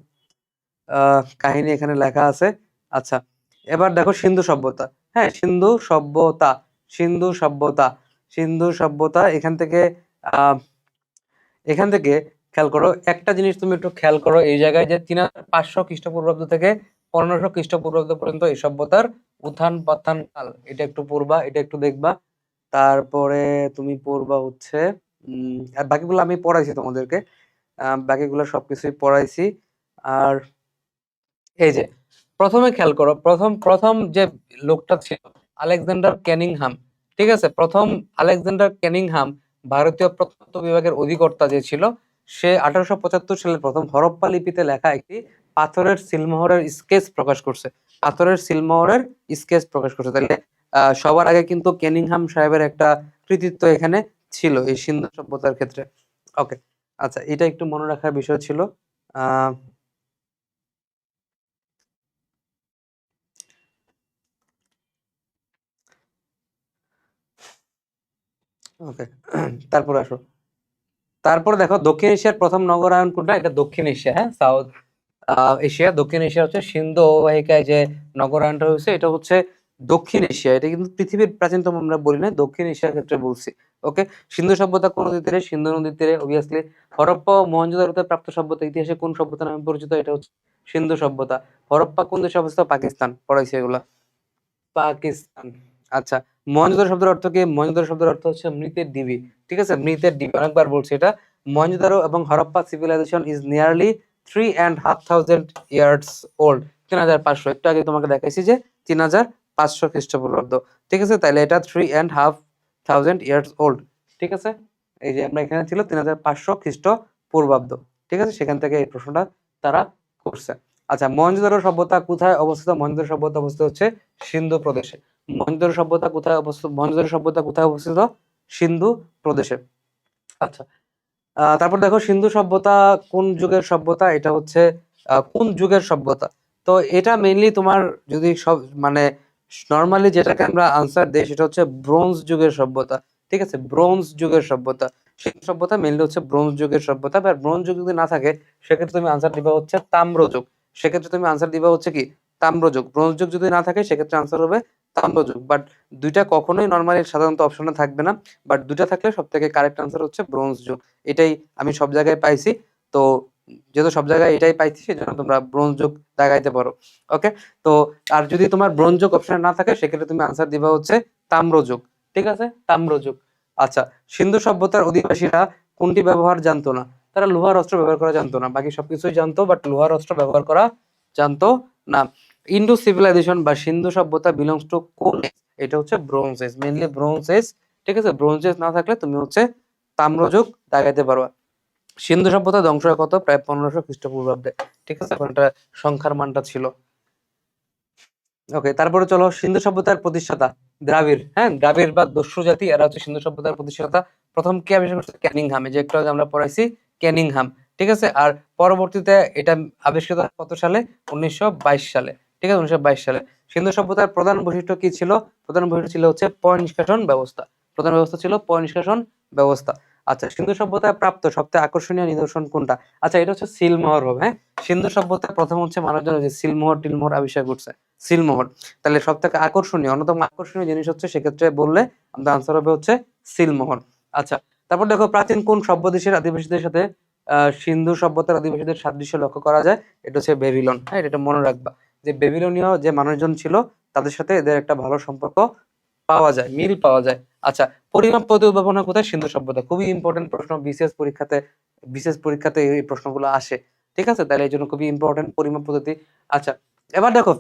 কাহিনী এখানে লেখা আছে। আচ্ছা, এবার দেখো সিন্ধু সভ্যতা। হ্যাঁ, সিন্ধু সভ্যতা, সিন্ধু সভ্যতা, সিন্ধু সভ্যতা। এখান থেকে খেয়াল করো একটা জিনিস, তুমি একটু খেয়াল করো এই জায়গায় যে 3500 খ্রিস্টপূর্বাব্দ থেকে 1500 খ্রিস্টপূর্বাব্দ পর্যন্ত এই সভ্যতার উত্থান পাথান কাল। এটা একটু পড়বা, এটা একটু দেখবা। তারপরে তুমি পড়বা হচ্ছে আর বাকিগুলো আমি পড়াইছি তোমাদেরকে, বাকিগুলো সবকিছুই পড়াইছি। আর এই যে প্রথমে খেয়াল করো, প্রথম প্রথম যে লোকটা ছিল আলেকজান্ডার ক্যানিংহাম। ঠিক আছে, প্রথম আলেকজান্ডার ক্যানিংহাম ভারতীয় প্রত্নতত্ত্ব বিভাগের অধিকর্তা যে ছিল, সে 1875 সালে প্রথম হরপ্পা লিপিতে লেখা একটি পাথরের সিলমোহরের স্কেচ প্রকাশ করছে। পাথরের সিলমোহরের স্কেচ প্রকাশ করছে। তাহলে সবার আগে কিন্তু ক্যানিংহাম সাহেবের একটা কৃতিত্ব এখানে ছিল এই সিন্ধু সভ্যতার ক্ষেত্রে। ওকে, আচ্ছা, এটা একটু মনে রাখার বিষয় ছিল। আহ ওকে, তারপর আসো। তারপরে দেখো দক্ষিণ এশিয়ার প্রথম নগরায়ন কোনটা? এটা দক্ষিণ এশিয়া, হ্যাঁ, সাউথ এশিয়া। দক্ষিণ এশিয়া হচ্ছে সিন্ধু অববাহিকায় যে নগরায়নটা হয়েছে এটা হচ্ছে দক্ষিণ এশিয়া। এটা কিন্তু পৃথিবীর প্রাচীনতম আমরা বলি না, দক্ষিণ এশিয়ার ক্ষেত্রে বলছি। ওকে, সিন্ধু সভ্যতা কোন নদীর তীরে? সিন্ধু নদীর তীরে অবভিয়াসলি। হরপ্পা ও মহেঞ্জোদারোতে প্রাপ্ত সভ্যতা ইতিহাসে কোন সভ্যতা নামে পরিচিত? এটা হচ্ছে সিন্ধু সভ্যতা। হরপ্পা কোন দেশে অবস্থিত? পাকিস্তান, পড়াইছে এগুলা। পাকিস্তান। আচ্ছা, মহেঞ্জোদারো শব্দের অর্থ কি? মহেঞ্জোদারো শব্দের অর্থ হচ্ছে মৃতের ডিবি। ঠিক আছে, মৃতের ডিবি, অনেকবার বলছি এটা। মহেঞ্জোদারো এবং Harappa civilisation is nearly 3,500 years old. 3500, একটু আগে তোমাকে দেখাইছি যে 3500 খ্রিস্টপূর্বাব্দ। ঠিক আছে, তাহলে এটা 3,500 ইয়ার্স ওল্ড। ঠিক আছে, এই যে আমরা এখানে ছিল 3500 খ্রিস্টপূর্বাব্দ। ঠিক আছে, সেখান থেকে এই প্রশ্নটা তারা করছে। আচ্ছা, মহেঞ্জোদারো সভ্যতা কোথায় অবস্থিত? মহেঞ্জোদারো সভ্যতা অবস্থিত হচ্ছে সিন্ধু প্রদেশে। মহেঞ্জোদারো সভ্যতা কোথায় অবস্থিত? মহেঞ্জোদারো সভ্যতা কোথায় অবস্থিত? সিন্ধু প্রদেশে। আচ্ছা, তারপর দেখো সিন্ধু সভ্যতা কোন যুগের সভ্যতা? এটা হচ্ছে কোন যুগের সভ্যতা? তো এটা মেইনলি তোমার যদি সব মানে নর্মালি যেটাকে আমরা আনসার দেই সেটা হচ্ছে ব্রোঞ্জ যুগের সভ্যতা। ঠিক আছে, ব্রোঞ্জ যুগের সভ্যতা। সিন্ধু সভ্যতা মেইনলি হচ্ছে ব্রোঞ্জ যুগের সভ্যতা। বা ব্রোঞ্জ যুগ যদি না থাকে সেক্ষেত্রে তুমি আনসার দিবা হচ্ছে তাম্রযুগ। সেক্ষেত্রে তুমি আনসার দিবা হচ্ছে কি? তাম্রযুগ। ব্রোঞ্জ যুগ যদি না থাকে সেক্ষেত্রে আনসার হবে তাম্রযুগ। বাট দুইটা কখনোই নর্মালি সাধারণত অপশনে থাকবে না, বাট দুইটা থাকলে সব থেকে কারেক্ট আনসার হচ্ছে ব্রোঞ্জ যুগ। এটাই আমি সব জায়গায় পাইছি। তো যেহেতু সব জায়গায় এটাই পাইছি সেজন্য তোমরা ব্রোঞ্জ যুগ দাগাইতে পারো। ওকে, তো আর যদি তোমার ব্রোঞ্জ যুগ অপশনে না থাকে সেক্ষেত্রে তুমি আনসার দিবা হচ্ছে তাম্রযুগ। ঠিক আছে, তাম্রযুগ। আচ্ছা, সিন্ধু সভ্যতার অধিবাসীরা কোনটি ব্যবহার জানতো না? তারা লোহার অস্ত্র ব্যবহার করা জানতো না, বাকি সবকিছুই জানতো, বাট লোহার অস্ত্র ব্যবহার করা জানতো না। ইন্ডো সিভিলাইজেশন বা সিন্ধু সভ্যতা বিলংস টু কোন এজ? এটা হচ্ছে bronze age, mainly bronze age. ঠিক আছে, ব্রোঞ্জ এজ না থাকলে তুমি হচ্ছে তাম্রযুগ দাগাইতে পারবা। সিন্ধু সভ্যতা ধ্বংস হয় কত? প্রায় 1500 খ্রিস্টপূর্বাব্দে। ঠিক আছে, এখন এটা সংখ্যার মানটা ছিল। ওকে, তারপরে চলো সিন্ধু সভ্যতার প্রতিষ্ঠাতা দ্রাবিড়। হ্যাঁ, দ্রাবিড় বা দস্যু জাতি, এরা হচ্ছে সিন্ধু সভ্যতার প্রতিষ্ঠাতা। প্রথম কে আবিষ্কার করছে? ক্যানিংহাম। এই যে একটু আগে আমরা পড়াইছি ক্যানিংহাম। ঠিক আছে। আর পরবর্তীতে এটা আবিষ্কৃত হয় কত সালে? 1922 সালে। ঠিক আছে, 1922 সালে। সিন্ধু সভ্যতার প্রধান বৈশিষ্ট্য কি ছিল? প্রধান বৈশিষ্ট্য ছিল হচ্ছে পয় নিষ্কাশন ব্যবস্থা। প্রধান ব্যবস্থা ছিল পয় নিষ্কাশন ব্যবস্থা। আচ্ছা, সিন্ধু সভ্যতায় প্রাপ্ত সবথেকে আকর্ষণীয় নিদর্শন কোনটা? আচ্ছা, এটা হচ্ছে সিলমোহর হবে। হ্যাঁ, সিন্ধু সভ্যতায় প্রথম হচ্ছে মানুষজন যে সিলমোহর টিলমোহর আবিষ্কার করছে, সিলমোহর। তাহলে সবথেকে আকর্ষণীয়, অন্যতম আকর্ষণীয় জিনিস হচ্ছে, সেক্ষেত্রে বললে আমাদের আনসার হবে হচ্ছে সিলমোহর। আচ্ছা, তারপর দেখো, প্রাচীন কোন সভ্য দেশের আদিবাসীদের সাথে সিন্ধু সভ্যতার আদিবাসীদের সাদৃশ্য লক্ষ্য করা যায়? এটা হচ্ছে বেবিলন। হ্যাঁ, এটা মনে রাখবা যে বেবিলনীয় যে মানুষজন ছিল তাদের সাথে এদের একটা ভালো সম্পর্ক পাওয়া যায়, মিল পাওয়া যায়। আচ্ছা, পরিমাপ পদ্ধতি উদ্ভাবন হয় কোথায়? সিন্ধু সভ্যতা। খুবই ইম্পর্টেন্ট প্রশ্ন, বিশেষ পরীক্ষাতে এই প্রশ্নগুলো আসে। ঠিক আছে, তাহলে এই জন্য খুবই ইম্পর্টেন্ট পরিমাপ পদ্ধতি। আচ্ছা, এবার দেখো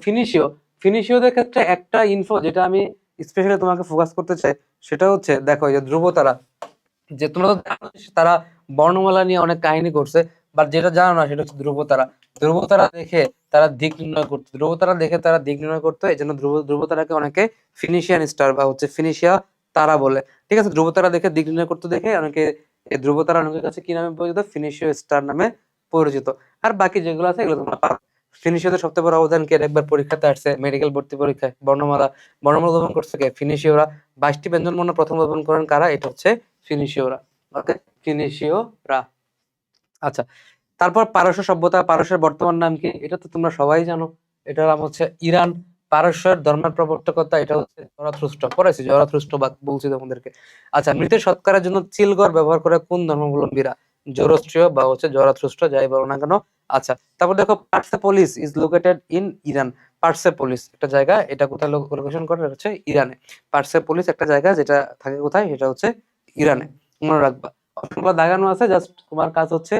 ফিনিশীয়দের ক্ষেত্রে একটা ইনফো যেটা আমি স্পেশালি তোমাকে ফোকাস করতে চাই, সেটা হচ্ছে দেখো এই যে ধ্রুবতারা, যে তোমরা তো জানো যে তারা বর্ণমালা নিয়ে অনেক কাহিনী করছে, বাট যেটা জানো না সেটা হচ্ছে ধ্রুবতারা। ধ্রুবতারা দেখে তারা দিক নির্ণয় করতো, এই জন্য ধ্রুবতারাকে অনেকে ফিনিশিয়ান স্টার বা হচ্ছে ফিনিশিয়া তারা বলে। ঠিক আছে, ধ্রুবতারা দেখে দিক নির্ণয় করতে দেখে অনেকে এই ধ্রুবতারা অনেকের কাছে কি নামে পরিচিত? ফিনিশীয় স্টার নামে পরিচিত। আর বাকি যেগুলো আছে এগুলো তোমরা পারো। ফিনিশীয়দের সবচেয়ে বড় অবদান কে? একবার পরীক্ষাতে আসছে, মেডিকেল ভর্তি পরীক্ষায়। বর্ণমালা উদ্ভাবন করছে কে? ফিনিশীয়রা। 22টি ব্যঞ্জনবর্ণ প্রথম উদ্ভাবন করেন কারা? এটা হচ্ছে ফিনিশীয়রা। ওকে, ফিনিশীয়রা। আচ্ছা, তারপর পারস্য সভ্যতা। পারস্যের বর্তমান নাম কি? এটা তো তোমরা সবাই জানো, এটার নাম হচ্ছে ইরান। পারস্যের ধর্মের প্রবর্তকতা এটা হচ্ছে জরাথুস্ট্র। পড়াইছি জরাথুস্ট্রবাদ বলছি তোমাদেরকে। আচ্ছা, মৃতের সৎকারের জন্য চিলগড় ব্যবহার করে কোন ধর্মাবলম্বীরা? জোরস্ট্রীয় বা হচ্ছে জরাথুস্ট্র, যাই বলো না কেন। আচ্ছা, তারপর দেখো, Persepolis is located in Iran. Persepolis একটা জায়গা, এটা কোথায় লোকেশন করে? এটা হচ্ছে ইরানে। পার্সেপোলিস একটা জায়গা, যেটা থাকে কোথায়? এটা হচ্ছে ইরানে। মনে রাখবা। অপশনগুলো দাগানো আছে, জাস্ট তোমার কাজ হচ্ছে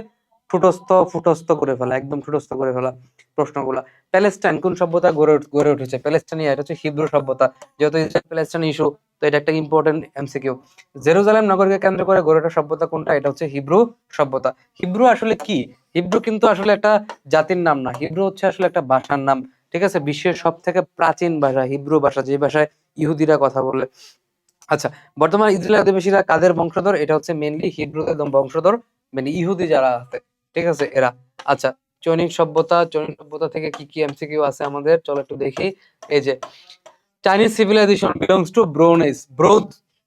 ফুটস্থ করে ফেলা, একদম ফুটস্থ করে ফেলা প্রশ্নগুলা। প্যালেস্টাইন কোন সভ্যতা গড়ে উঠেছে? প্যালেস্টাইনিয়া, এটা হচ্ছে হিব্রু সভ্যতা। যেহেতু ইসরায়েল প্যালেস্টাইন ইস্যু, তো এটা একটা ইম্পর্টেন্ট এমসিকিউ। জেরুজালেম নগরকে কেন্দ্র করে গড়ে ওঠা সভ্যতা কোনটা? এটা হচ্ছে হিব্রু সভ্যতা। হিব্রু আসলে কি? হিব্রু কিন্তু আসলে একটা জাতির নাম না, হিব্রু হচ্ছে আসলে একটা ভাষার নাম। ঠিক আছে, বিশ্বের সব থেকে প্রাচীন ভাষা হিব্রু ভাষা, যে ভাষায় ইহুদিরা কথা বলে। আচ্ছা, বর্তমান ইসরায়েলি অধিবাসীরা কাদের বংশধর? এটা হচ্ছে মেইনলি হিব্রুদের বংশধর, মানে ইহুদি যারা আছে, ঠিক আছে, এরা। আচ্ছা, চৈনিক সভ্যতা থেকে কি কি এমসিকিউ আছে আমাদের, চলো একটু দেখি। এই যে Chinese civilization belongs to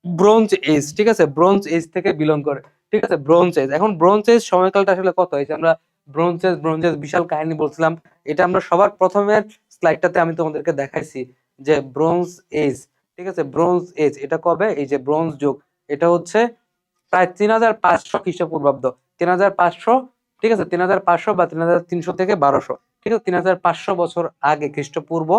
bronze age. ঠিক আছে, ব্রোঞ্জ এজ থেকে বিলং করে। ঠিক আছে, ব্রোঞ্জ এজ। এখন ব্রোঞ্জ এজ সময়কালটা আসলে কত হয়েছে? আমরা ব্রোঞ্জ এজ বিশাল কাহিনী বলছিলাম। এটা আমরা সবার প্রথমের স্লাইডটাতে আমি তোমাদেরকে দেখাইছি যে ব্রোঞ্জ এজ। ঠিক আছে, ব্রোঞ্জ এজ এটা কবে? এই যে ব্রোঞ্জ যুগ, এটা হচ্ছে প্রায় 3500 খ্রিস্টপূর্বাব্দ। 3500। ঠিক আছে, 3500 বা 3300 থেকে 1200। ঠিক আছে, 3500 বছর আগে খ্রিস্টপূর্ব,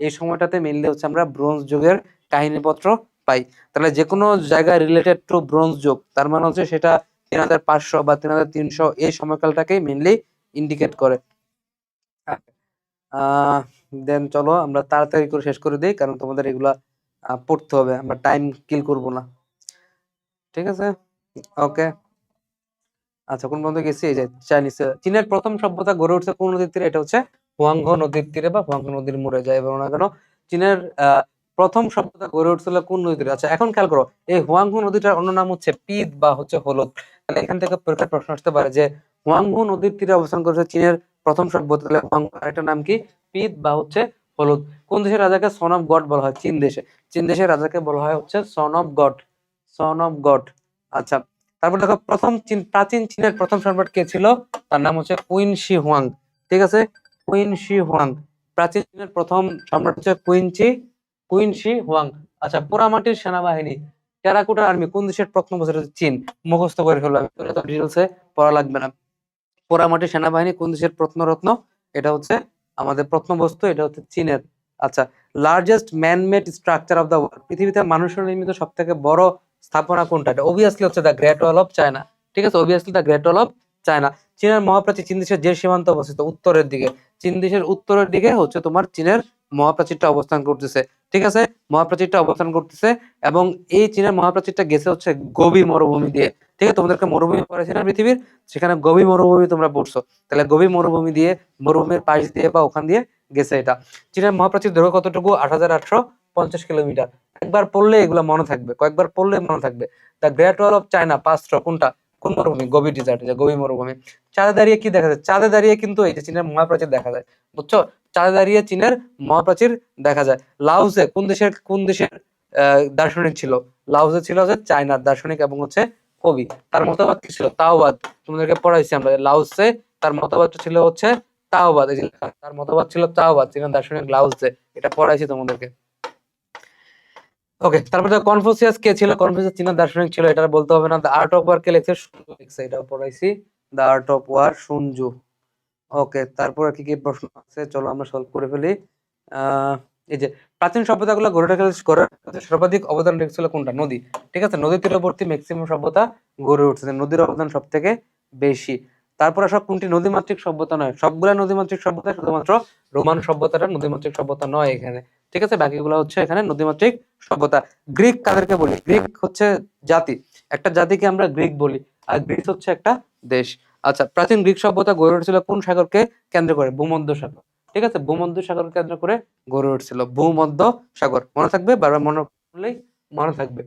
এই সময়টাতে মেনলি হচ্ছে আমরা ব্রোঞ্জ যুগের কাহিনীপত্র পাই। তাহলে যে কোনো জায়গায় রিলেটেড টু ব্রোঞ্জ যুগ, তার মানে হচ্ছে সেটা 3500 বা 3300 এই সময়কালটাকেই মেনলি ইন্ডিকেট করে। আহ দেন চলো আমরা তাড়াতাড়ি করে শেষ করে দিই, কারণ তোমাদের এগুলা পড়তে হবে, আমরা টাইম কিল করব না। ঠিক আছে, ওকে। আচ্ছা, কোন পর্যন্ত গেছি? এই যে চীনের প্রথম সভ্যতা গড়ে উঠছে কোন নদীর তীরে? এটা হচ্ছে হুয়াংহো নদীর তীরে বা হুয়াংহো নদীর মোড়ে, যাই বলো না কেন। চীনের প্রথম সভ্যতা গড়ে উঠছিল কোন নদীর তীরে? আচ্ছা, এখন খেয়াল করো, এই হুয়াংহো নদীটার অন্য নাম হচ্ছে পিত বা হচ্ছে হলদ। তাহলে এখান থেকে পরীক্ষার প্রশ্ন আসতে পারে যে হুয়াংহো নদীর তীরে অবস্থান করেছে চীনের প্রথম সভ্যতা, তাহলে হুয়াংহো আরেকটা নাম কি? পিত বা হচ্ছে হলুদ। কোন দেশের রাজাকে সন অফ গড বলা হয়? চীন দেশে। চীন দেশের রাজাকে বলা হয় হচ্ছে সন অফ গড। আচ্ছা, তারপর দেখো, প্রাচীন চীনের প্রথম সম্রাট কে ছিল? তার নাম হচ্ছে কুইন শি হুয়াং। ঠিক আছে, কুইন শি হুয়াং। প্রাচীন চীনের প্রথম সম্রাট হচ্ছে কুইন শি হুয়াং। আচ্ছা, পোড়ামাটির সেনাবাহিনী, টেরাকোটা আর্মি কোন দেশের প্রত্নবস্ত্র? চীন। মুখস্থ করে ফেললাম, ডিটেলসে পড়া লাগবে না। পোড়ামাটির সেনাবাহিনী কোন দেশের প্রত্নরত্ন? এটা হচ্ছে আমাদের প্রত্নবস্তু, এটা হচ্ছে চীনের। আচ্ছা, largest man-made structure of the world, পৃথিবীতে মানুষের নির্মিত সব থেকে বড় স্থাপনা কোনটা? এটা অবভিয়াসলি হচ্ছে the great wall of China. ঠিক আছে, obviously the great wall of China. চীনের মহাপ্রাচীর চীন দেশের যে সীমান্ত অবস্থিত উত্তরের দিকে, চীন দেশের উত্তরের দিকে হচ্ছে তোমার চীনের মহাপ্রাচীরটা অবস্থান করতেছে। ঠিক আছে, মহাপ্রাচীরটা অবস্থান করতেছে, এবং এই চীনের মহাপ্রাচীরটা গেছে হচ্ছে গোবি মরুভূমি দিয়ে। ঠিক আছে, তোমাদেরকে মরুভূমি পড়েছে না পৃথিবীর, সেখানে গোবি মরুভূমি তোমরা পড়ছো। তাহলে গোবি মরুভূমি দিয়ে, মরুভূমির পাশ দিয়ে বা ওখান দিয়ে গেছে এটা। চীনের মহাপ্রাচীর দৈর্ঘ্য কতটুকু? 8850 কিলোমিটার। একবার পড়লে এগুলো মনে থাকবে, কয়েকবার পড়লে মনে থাকবে। The great wall of China পাঁচশো কোনটা? কোন মরুভূমি? গোবি ডিজার্ট, গোবি মরুভূমি। চাঁদে দাঁড়িয়ে কি দেখা যায়? চাঁদে দাঁড়িয়ে কিন্তু এই যে চীনের মহাপ্রাচীর দেখা যায়, বুঝছো? চাঁদে দাঁড়িয়ে চীনের মহাপ্রাচীর দেখা যায়। লাওসে কোন দেশের দার্শনিক ছিল? লাওসে ছিল হচ্ছে চায়নার দার্শনিক এবং হচ্ছে কবি। তার মতবাদ কি ছিল? তাওবাদ। তোমাদেরকে পড়াইছি আমরা লাওসে, তার মতবাদটা ছিল হচ্ছে তাওবাদ। এই যে তার মতবাদ ছিল তাওবাদ, চীনের দার্শনিক লাওসে, এটা পড়াইছি তোমাদেরকে। ওকে, তারপরে কনফুসিয়াস কে ছিল? কনফুসিয়াস চীনা দার্শনিক ছিল, এটা বলতে হবে না। দ্য আর্ট অফ ওয়ার কে লিখছে? শুনজু লিখছে, এটাও পড়াইছি। The art of war, Sun Tzu. Okay, তারপরে কি কি প্রশ্ন আছে চলো আমরা সলভ করে ফেলি। এই যে প্রাচীন সভ্যতাগুলো গড়ে সর্বাধিক অবদান রেখেছিল কোনটা? নদী। ঠিক আছে, নদী তীরবর্তী ম্যাক্সিমাম সভ্যতা গড়ে উঠছে, নদীর অবদান সব থেকে বেশি। তারপরে সব কোনটি নদীমাতৃক সভ্যতা নয়? সবগুলা নদীমাতৃক সভ্যতা, শুধুমাত্র রোমান সভ্যতাটা নদীমাতৃক সভ্যতা নয় এখানে। ঠিক আছে, বাকিগুলো হচ্ছে এখানে নদীমাতৃক সভ্যতা। গ্রিক কাদেরকে বলি? গ্রিক হচ্ছে জাতি, একটা জাতিকে আমরা গ্রিক বলি, আর গ্রিস হচ্ছে একটা দেশ। আচ্ছা, প্রাচীন গ্রিক সভ্যতা গড়ে উঠেছিল কোন সাগরকে কেন্দ্র করে? ভূমধ্য সাগর। ঠিক আছে, ভূমধ্য সাগর কেন্দ্র করে গড়ে উঠছিল, ভূমধ্য সাগর। মনে থাকবে, বারবার মনে পড়লেই মনে থাকবে।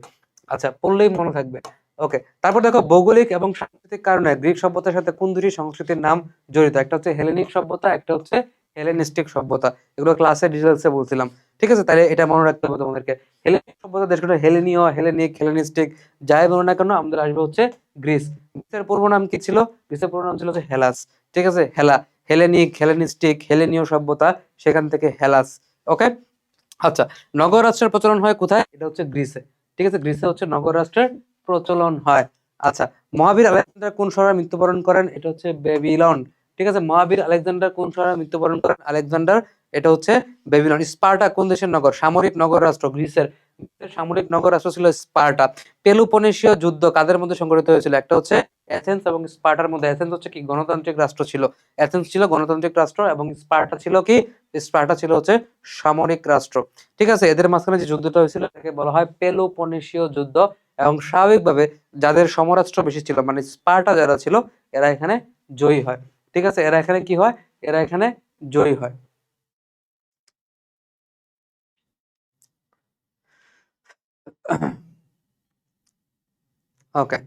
আচ্ছা, পড়লেই মনে থাকবে। ওকে, তারপর দেখো ভৌগোলিক এবং সাংস্কৃতিক কারণে গ্রিক সভ্যতার সাথে কোন দুটি সংস্কৃতির নাম জড়িত? একটা হচ্ছে হেলেনিক সভ্যতা, একটা হচ্ছে হেলেনিস্টিক সভ্যতা। এগুলো ক্লাসে ডিটেলসে বলছিলাম। ঠিক আছে, তাহলে এটা মনে রাখতে হবে তোমাদেরকে। হেলেনিক সভ্যতা দেশগুলো হেলেনীয়, হেলেনিক, হেলেনিস্টিক যাই বলো না কেন, আমাদের আসবে হচ্ছে গ্রিস। গ্রিসের পূর্ব নাম কি ছিল? গ্রিসের পূর্ব নাম ছিল হচ্ছে হেলাস। ঠিক আছে, হেলা, হেলেনিক, হেলেনিস্টিক, হেলেনীয় সভ্যতা, সেখান থেকে হেলাস। ওকে, আচ্ছা, নগর রাষ্ট্রের প্রচলন হয় কোথায়? এটা হচ্ছে গ্রিসে। ঠিক আছে, গ্রিসে হচ্ছে নগর রাষ্ট্রের প্রচলন হয়। আচ্ছা, মহাবীর আলেকজান্ডার কোন শহরে মৃত্যুবরণ করেন? এটা হচ্ছে বেবিলন। ঠিক আছে, মহাবীর আলেকজান্ডার কোন শহরে মৃত্যুবরণ করেন? আলেকজান্ডার, এটা হচ্ছে বেবিলন। স্পার্টা কোন দেশের নগর? সামরিক নগর রাষ্ট্র গ্রিসের। গ্রিসের সামরিক নগর রাষ্ট্র ছিল স্পার্টা। পেলোপনেশীয় যুদ্ধ কাদের মধ্যে সংঘটিত হয়েছিল? একটা হচ্ছে এথেন্স এবং স্পার্টার মধ্যে। এথেন্স হচ্ছে কি? গণতান্ত্রিক রাষ্ট্র ছিল। এথেন্স ছিল গণতান্ত্রিক রাষ্ট্র এবং স্পার্টা ছিল কি? স্পার্টা ছিল হচ্ছে সামরিক রাষ্ট্র। ঠিক আছে, এদের মাঝখানে যে যুদ্ধটা হয়েছিল এটাকে বলা হয় পেলোপনেশীয় যুদ্ধ। এবং স্বাভাবিকভাবে যাদের সমরাস্ত্র বেশি ছিল, মানে স্পার্টা যারা ছিল, এরা এখানে জয়ী হয়। ঠিক আছে, এরা এখানে কি হয়? এরা এখানে জয়ী হয়। ওকে,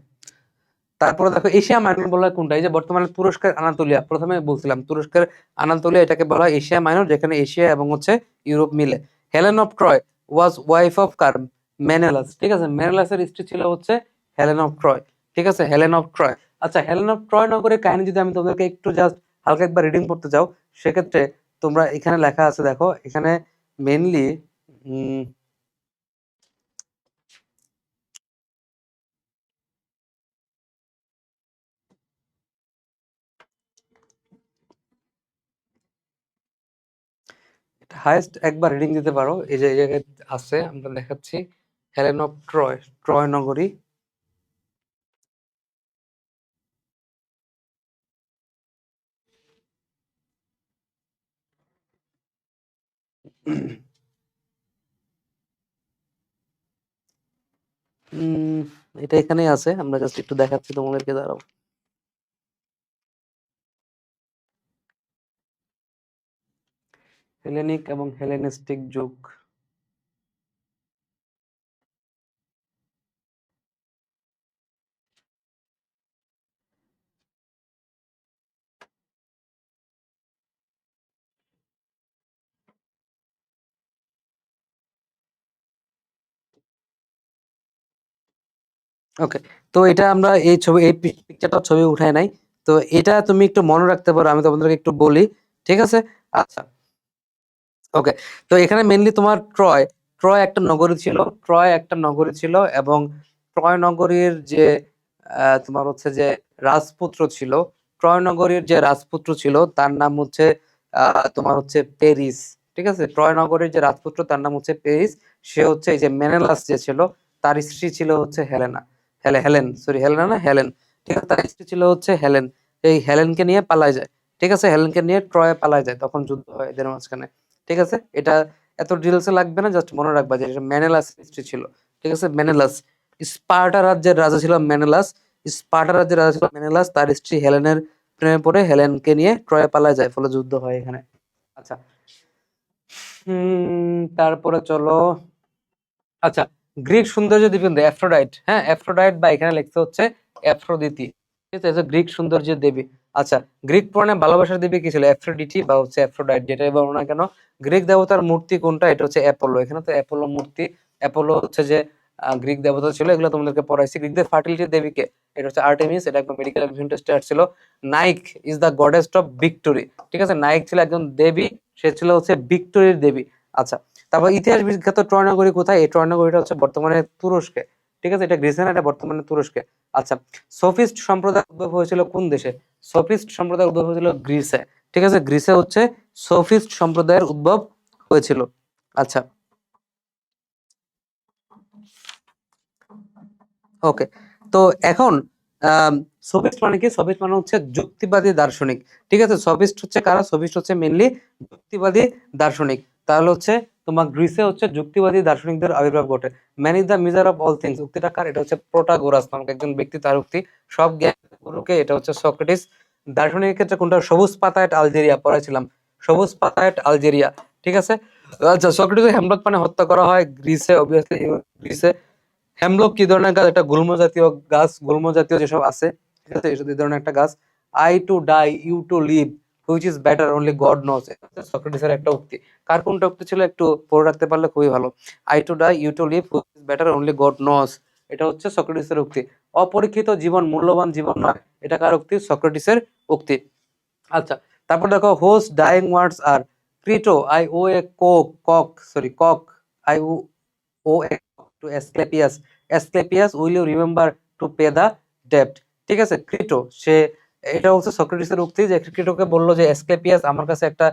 তারপরে দেখো এশিয়া মাইনর বলা হয় কোনটা? এই যে বর্তমানে তুরস্কের আনাতোলিয়া, প্রথমে বলছিলাম তুরস্কের আনাতোলিয়া, এটাকে বলা হয় এশিয়া মাইনর, যেখানে এশিয়া এবং হচ্ছে ইউরোপ মিলে। Helen of Troy was wife of কার? মেনেলাস। ঠিক আছে, মেনেলাসের স্ত্রী ছিল হচ্ছে হেলেন অফ ট্রয়। ঠিক আছে, হেলেন অফ ট্রয়। আচ্ছা, হেলেন অফ ট্রয় নগরের কাহিনী যদি আমি তোমাদেরকে একটু জাস্ট হালকা একবার রিডিং করতে চাও, সেক্ষেত্রে তোমরা এখানে লেখা আছে, দেখো এখানে মেনলি হাইয়েস্ট একবার রিডিং দিতে পারো, এই যে এই জায়গায় আছে, আমরা দেখাচ্ছি। হেলেন অফ ট্রয়, ট্রয় নগরী। উম এটা এখানেই আছে, আমরা জাস্ট একটু দেখাচ্ছি তোমাদেরকে, দাঁড়াও। হেলেনিক এবং হেলেনিস্টিক যুগ। ওকে, তো এটা আমরা এই ছবি, এই পিকচারটা ছবি উঠায় নাই। তো এটা তুমি একটু মনে রাখতে পারো, আমি তোমাদেরকে একটু বলি। ঠিক আছে, আচ্ছা। ওকে, তো এখানে মেনলি তোমার ট্রয়, ট্রয় একটা নগরী ছিল, ট্রয় একটা নগরী ছিল। এবং ট্রয় নগরীর যে তোমার হচ্ছে যে রাজপুত্র ছিল, ট্রয় নগরীর যে রাজপুত্র ছিল তার নাম হচ্ছে তোমার হচ্ছে পেরিস। ঠিক আছে, ট্রয় নগরীর যে রাজপুত্র তার নাম হচ্ছে পেরিস। সে হচ্ছে এই যে মেনেলাস যে ছিল, তার স্ত্রী ছিল হচ্ছে হেলেনা। হেলেন, সরি, হেলেনা না, হেলেন। ঠিক আছে, তার স্ত্রী ছিল হচ্ছে হেলেন। এই হেলেনকে নিয়ে পালায় যায়। ঠিক আছে, হেলেনকে নিয়ে ট্রয়ে পালায় যায়, তখন যুদ্ধ হয় এদের মাঝখানে। ঠিক আছে, এটা এত ডিটেলসে লাগবে না, জাস্ট মনে রাখবা যে এটা মেনেলাস হিস্ট্রি ছিল। ঠিক আছে, মেনেলাস। স্পার্টা রাজ্যের রাজা ছিল মেনেলাস। স্পার্টা রাজ্যের রাজা ছিল মেনেলাস, তার স্ত্রী হেলেনের প্রেমে পড়ে হেলেনকে নিয়ে ট্রয়ে পালায় যায়, ফলে যুদ্ধ হয় এখানে। আচ্ছা, তারপরে চলো। আচ্ছা, গ্রিক সৌন্দর্য দীপেন্দ্র অ্যাফ্রোডাইট, হ্যাঁ অ্যাফ্রোডাইট, বা এখানে লিখতে হচ্ছে অ্যাফ্রোদিতি। ঠিক আছে, গ্রিক সৌন্দর্যের দেবী। আচ্ছা, গ্রিক পুরাণে ভালোবাসার দেবী কি ছিল? অ্যাফ্রোডিটি বা হচ্ছে অ্যাফ্রোডাইট, যেটাই বলো না কেন। গ্রিক দেবতার মূর্তি কোনটা? এটা হচ্ছে অ্যাপোলো। এখানে তো অ্যাপোলো মূর্তি। অ্যাপোলো হচ্ছে যে গ্রিক দেবতা ছিল, এগুলো তোমাদেরকে পড়াইছি। গ্রিকদের ফার্টিলিটির দেবীকে, এটা হচ্ছে আর্টেমিস, এটা একদম মেডিকেল এডুকেশন টেস্টে আসছিল। Nike is the goddess of victory. ঠিক আছে, নাইক ছিল একজন দেবী, সে ছিল হচ্ছে ভিক্টোরির দেবী। আচ্ছা, তারপর ইতিহাস বিখ্যাত ট্রয় নগরী কোথায়? এই ট্রয় নগরীটা হচ্ছে বর্তমানে তুরস্কে। ঠিক আছে, এটা গ্রিসে না, এটা বর্তমানে তুরস্কে। আচ্ছা, সোফিস্ট সম্প্রদায় উদ্ভব হয়েছিল কোন দেশে? সোফিস্ট সম্প্রদায় উদ্ভব হয়েছিল গ্রিসে। ঠিক আছে, গ্রিসে হচ্ছে সোফিস্ট সম্প্রদায়ের উদ্ভব হয়েছিল। আচ্ছা, ওকে। তো এখন সোফিস্ট মানে কি? সোফিস্ট মানে হচ্ছে যুক্তিবাদী দার্শনিক। ঠিক আছে, সোফিস্ট হচ্ছে কারা? সোফিস্ট হচ্ছে মেনলি যুক্তিবাদী দার্শনিক। তাহলে হচ্ছে তোমার গ্রিসে হচ্ছে যুক্তিবাদী দার্শনিকদের আবির্ভাব ঘটে। Man is the measure of all things উক্তিটা কার? এটা হচ্ছে প্রোটাগোরাস নামক একজন ব্যক্তি, তার উক্তি। সব জ্ঞান গুরুকে, এটা হচ্ছে সক্রেটিস। দার্শনিকের ক্ষেত্রে কোনটা? সবুজ পাতা এট আলজেরিয়া পড়াছিলাম, সবুজ পাতা এট আলজেরিয়া। ঠিক আছে। আচ্ছা, সক্রেটিস হ্যামলক মানে হত্যা করা হয় গ্রিসে, অবভিয়াসলি গ্রিসে। হ্যামলক কি ধরনের গাছ? এটা গুল্ম জাতীয় গাছ, গুল্ম জাতীয় যেসব আছে, ঠিক আছে, এই ধরনের একটা গাছ। I to die, you to live, which is better only God knows, সক্রেটিসের একটা উক্তি। কার কোনটা উক্তি ছিল একটু পড়ে রাখতে পারলে খুবই ভালো। I to die, you to live, which is better only God knows, এটা হচ্ছে সক্রেটিসের উক্তি। অপরীক্ষিত জীবন মূল্যবান জীবন নয়, এটা কার উক্তি? সক্রেটিসের উক্তি। আচ্ছা, তারপর দেখো, হোস্ট ডাইং ওয়ার্ডস আর Crito I owe a cock cock sorry cock I owe to Asclepius, Asclepius will you remember to pay the ডেপ্ট। ঠিক আছে, ক্রিটো সে, এটা হচ্ছে সক্রেটিসের উক্তি, যে ক্রিটোকে বললো যে অ্যাসক্লেপিয়াস আমার কাছে একটা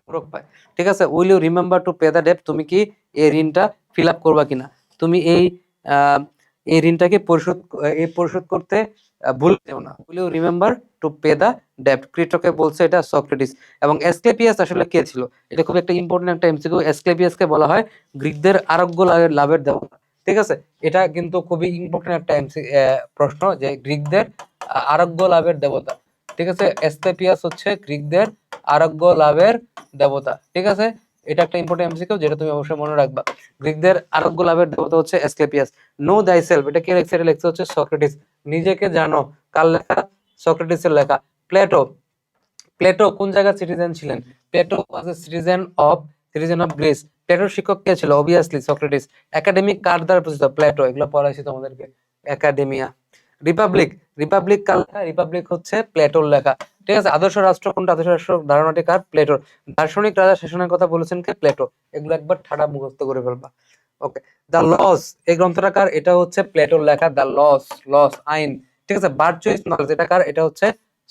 পূরক পায়। ঠিক আছে, will you remember to pay the ডেপ্ট, তুমি কি এই ঋণটা ফিল আপ করবা কিনা? তুমি আহ, এই ঋণটাকে পরিশোধ করতে ভুল যেও না। Will you remember to pay the ডেপ্ট, ক্রিটোকে বলছে এটা সক্রেটিস। এবং অ্যাসক্লেপিয়াস আসলে কে ছিল? এটা খুব একটা ইম্পর্টেন্ট একটা এমসিকিউ। অ্যাসক্লেপিয়াসকে বলা হয় গ্রিকদের আরোগ্য লাভের দেবতা। ঠিক আছে, এটা কিন্তু খুবই ইম্পর্টেন্ট একটা প্রশ্ন, যে গ্রিকদের আরোগ্য লাভের দেবতা। ঠিক আছে, অ্যাসক্লেপিয়াস হচ্ছে গ্রিকদের আরোগ্য লাভের দেবতা। ঠিক আছে, এটা একটা ইম্পর্টেন্ট এমসিকিউ, যেটা তুমি অবশ্যই মনে রাখবা। গ্রিকদের আরোগ্য লাভের দেবতা হচ্ছে অ্যাসক্লেপিয়াস। নো দাইসেলফ, এটা কে লিখছে? এটা লিখছে হচ্ছে সক্রেটিস। নিজেকে জানো, কার লেখা? সক্রেটিসের লেখা। প্লেটো, প্লেটো কোন জায়গার সিটিজেন ছিলেন? Plato was a citizen of Greece. প্লেটোর শিক্ষক কে ছিল? Obviously Socrates. একাডেমিক কার দ্বারা প্রতিষ্ঠিত? প্লেটো। এগুলো পড়াইছি তোমাদেরকে, একাডেমিয়া। রিপাবলিক, রিপাবলিক কার লেখা? রিপাবলিক হচ্ছে প্লেটোর লেখা। ঠিক আছে, আদর্শ রাষ্ট্র কোনটা? আদর্শ রাষ্ট্র ধারণাটি কার? প্লেটোর। দার্শনিক রাজা শাসনের কথা বলেছেন কে? প্লেটো। এগুলো একবার ঠাড়া মুখস্থ করে ফেলবা। ওকে। দ্য লস, এই গ্রন্থটা কার? এটা হচ্ছে প্লেটোর লেখা, দ্য লস, লস আইন। ঠিক আছে। ভার্চু ইজ নলেজ, এটা কার? এটা হচ্ছে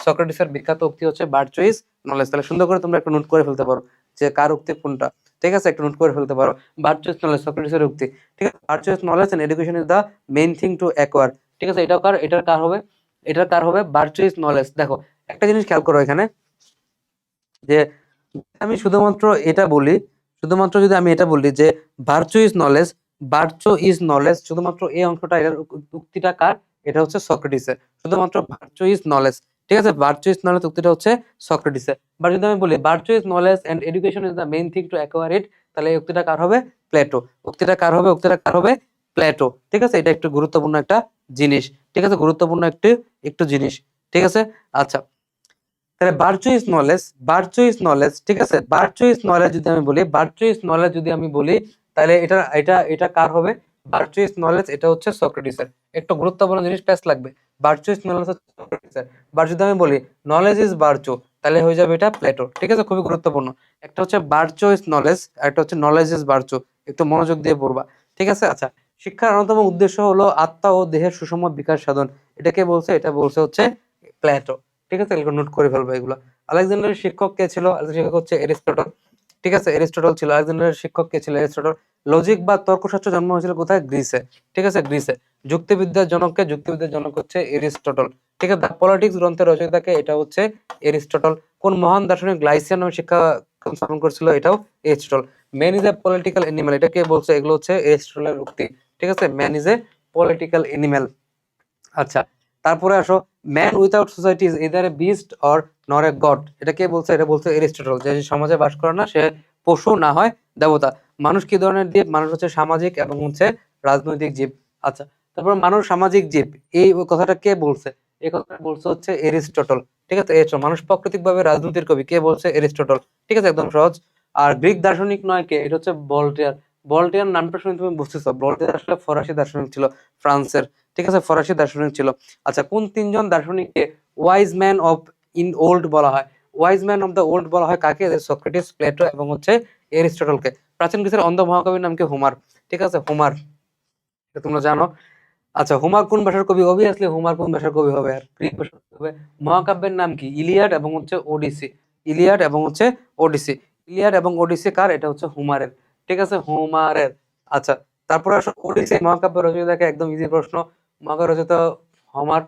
সক্রেটিসের বিখ্যাত উক্তি হচ্ছে ভার্চু ইজ নলেজ। তাহলে সুন্দর করে তোমরা একটু নোট করে ফেলতে পারো যে কার উক্তি কোনটা। ঠিক আছে, একটু নোট করে ফেলতে পারো। ভার্চু ইজ নলেজ, সক্রেটিসের উক্তি। ঠিক আছে, virtue is knowledge and education is the main thing to acquire. ঠিক আছে, এটাও কার? এটার কার হবে? এটার কার হবে? Virtue is knowledge. দেখো, একটা জিনিস খেয়াল করো এখানে, যে আমি শুধুমাত্র এটা বলি, শুধুমাত্র যদি আমি এটা বলি যে virtue is knowledge, virtue is knowledge, শুধুমাত্র এই অংশটা, এটার উক্তিটা কার? এটা হচ্ছে সক্রেটিসের। শুধুমাত্র ভার্চু ইজ নলেজ। ঠিক আছে, ভার্চু ইজ নলেজ উক্তিটা হচ্ছে সক্রেটিসের। বা যদি আমি বলি virtue is knowledge and education is the main thing to acquire it, তাহলে এই উক্তিটা কার হবে? প্লেটো। উক্তিটা কার হবে? উক্তিটা কার হবে? প্লেটো। ঠিক আছে, এটা একটু গুরুত্বপূর্ণ একটা জিনিস। ঠিক আছে, গুরুত্বপূর্ণ একটু একটু জিনিস। ঠিক আছে। আচ্ছা, তাহলে virtue is knowledge, virtue is knowledge. ঠিক আছে, ভার্চু ইজ নলেজ যদি আমি বলি, ভার্চু ইজ নলেজ যদি আমি বলি, তাহলে এটা এটা এটা কার হবে? ভার্চু ইজ নলেজ, এটা হচ্ছে সক্রেটিসের। একটু গুরুত্বপূর্ণ জিনিস প্যাচ লাগবে। ভার্চু ইজ নলেজ হচ্ছে সক্রেটিসের। বা যদি আমি বলি নলেজ ইজ ভার্চু, তাহলে হয়ে যাবে এটা প্লেটো। ঠিক আছে, খুবই গুরুত্বপূর্ণ। একটা হচ্ছে ভার্চু ইজ নলেজ, আর একটা হচ্ছে নলেজ ইজ ভার্চু। একটু মনোযোগ দিয়ে পড়বা। ঠিক আছে। আচ্ছা, শিক্ষার অন্যতম উদ্দেশ্য হলো আত্মা ও দেহের সুষম বিকাশ সাধন। এটা কে বলছে? এটা বলছে হচ্ছে প্লেটো। ঠিক আছে, এগুলো নোট করে ফেলবো এগুলো। আলেকজান্ডারের শিক্ষক কে ছিল? আলেকজান্ডারের শিক্ষক হচ্ছে এরিস্টটল। ঠিক আছে, এরিস্টটল ছিল আলেকজান্ডারের শিক্ষক। কে ছিল? এরিস্টটল। লজিক বা তর্কশাস্ত্র জন্ম হয়েছিল কোথায়? গ্রিসে। ঠিক আছে, গ্রিসে। যুক্তিবিদ্যার জনক কে? যুক্তিবিদ্যার জনক হচ্ছে এরিস্টটল। ঠিক আছে, দ্য পলিটিক্স গ্রন্থের রচয়িতা কে? এটা হচ্ছে এরিস্টটল। কোন মহান দার্শনিক গ্লাইসিয়ান নামে শিক্ষা স্থাপন করেছিল? এটাও Aristotle. Man is a political animal, এটা কে বলছে? এগুলো হচ্ছে এরিস্টটলের উক্তি। ঠিক আছে, man is a political animal. আচ্ছা, তারপরে আসো, man without society is either a beast or নর এ গড, এটা কে বলছে? এটা বলছে এরিস্টটল। যে সমাজে বাস করে না সে পশু, না হয় দেবতা। মানুষ কি ধরনের জীব? মানুষ হচ্ছে সামাজিক এবং হচ্ছে রাজনৈতিক জীব। আচ্ছা, তারপর মানুষ সামাজিক জীব, এই কথাটা কে বলছে? এই কথা বলছে হচ্ছে এরিস্টটল। ঠিক আছে, এরিস্টটল। মানুষ প্রাকৃতিকভাবে রাজনীতির কবি কে বলছে? এরিস্টটল। ঠিক আছে, একদম সহজ। আর গ্রিক দার্শনিক নয় কে? এটা হচ্ছে ভলটেয়ার। ভলটেয়ার নামটা শুনে তুমি বুঝতেছো, ভলটেয়ার আসলে ফরাসি দার্শনিক ছিল, ফ্রান্সের। ঠিক আছে, ফরাসি দার্শনিক ছিল। আচ্ছা, কোন তিনজন দার্শনিককে wise man of in old বলা হয়? Wise man of the old বলা হয় কাকে? সক্রেটিস, প্লেটো এবং হচ্ছে এরিস্টটলকে। প্রাচীন গ্রিসের অন্ধ মহাকবির নাম কি? হোমার। ঠিক আছে, হোমার, এটা তোমরা জানো। আচ্ছা, হোমার কোন ভাষার কবি? অবভিয়াসলি হোমার কোন ভাষার কবি হবে? আর গ্রিক ভাষার কবি হবে। মহাকাব্যের নাম কি? ইলিয়াড এবং হচ্ছে ওডিসি। ইলিয়াড এবং হচ্ছে ওডিসি। ইলিয়াড এবং ওডিসি কার? এটা হচ্ছে হোমারের। ঠিক আছে, হোমারের। আচ্ছা, তারপরে আসো ওডিসি মহাকাব্যের রচয়িতাকে। একদম ইজি প্রশ্ন। মহাকাব্য রচয়িতা হোমার।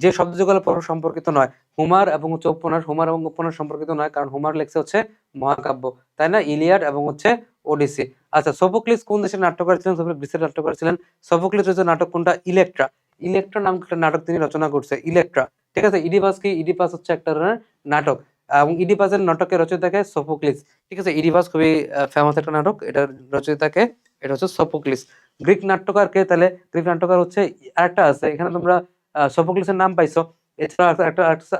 যে শব্দ যুগল পরস্পর সম্পর্কিত নয়, হোমার এবং হচ্ছে উপন্যাস, হোমার এবং উপন্যাস সম্পর্কিত নয়, কারণ হোমার লেখছে হচ্ছে মহাকাব্য, তাই না? ইলিয়াড এবং হচ্ছে ওডিসি। আচ্ছা, সোফোক্লিস কোন দেশের নাট্যকার ছিলেন? সোফোক্লিস গ্রিসের নাট্যকার ছিলেন। সোফোক্লিস রচিত নাটক কোনটা? ইলেকট্রা। ইলেকট্রা নামক একটা নাটক তিনি রচনা করছে, ইলেকট্রা। ঠিক আছে, ইডিপাস কি? ইডিপাস হচ্ছে একটা ধরনের নাটক, এবং ইডিপাসের নাটকের রচয়িতাকে সোফোক্লিস। ঠিক আছে, ইডিপাস খুবই ফেমাস একটা নাটক, এটার রচয়িতাকে এটা হচ্ছে সোফোক্লিস। গ্রিক নাট্যকার কে তাহলে? গ্রিক নাট্যকার হচ্ছে আরেকটা আছে, এখানে তোমরা সোফোক্লিসের নাম পাইছো, এছাড়া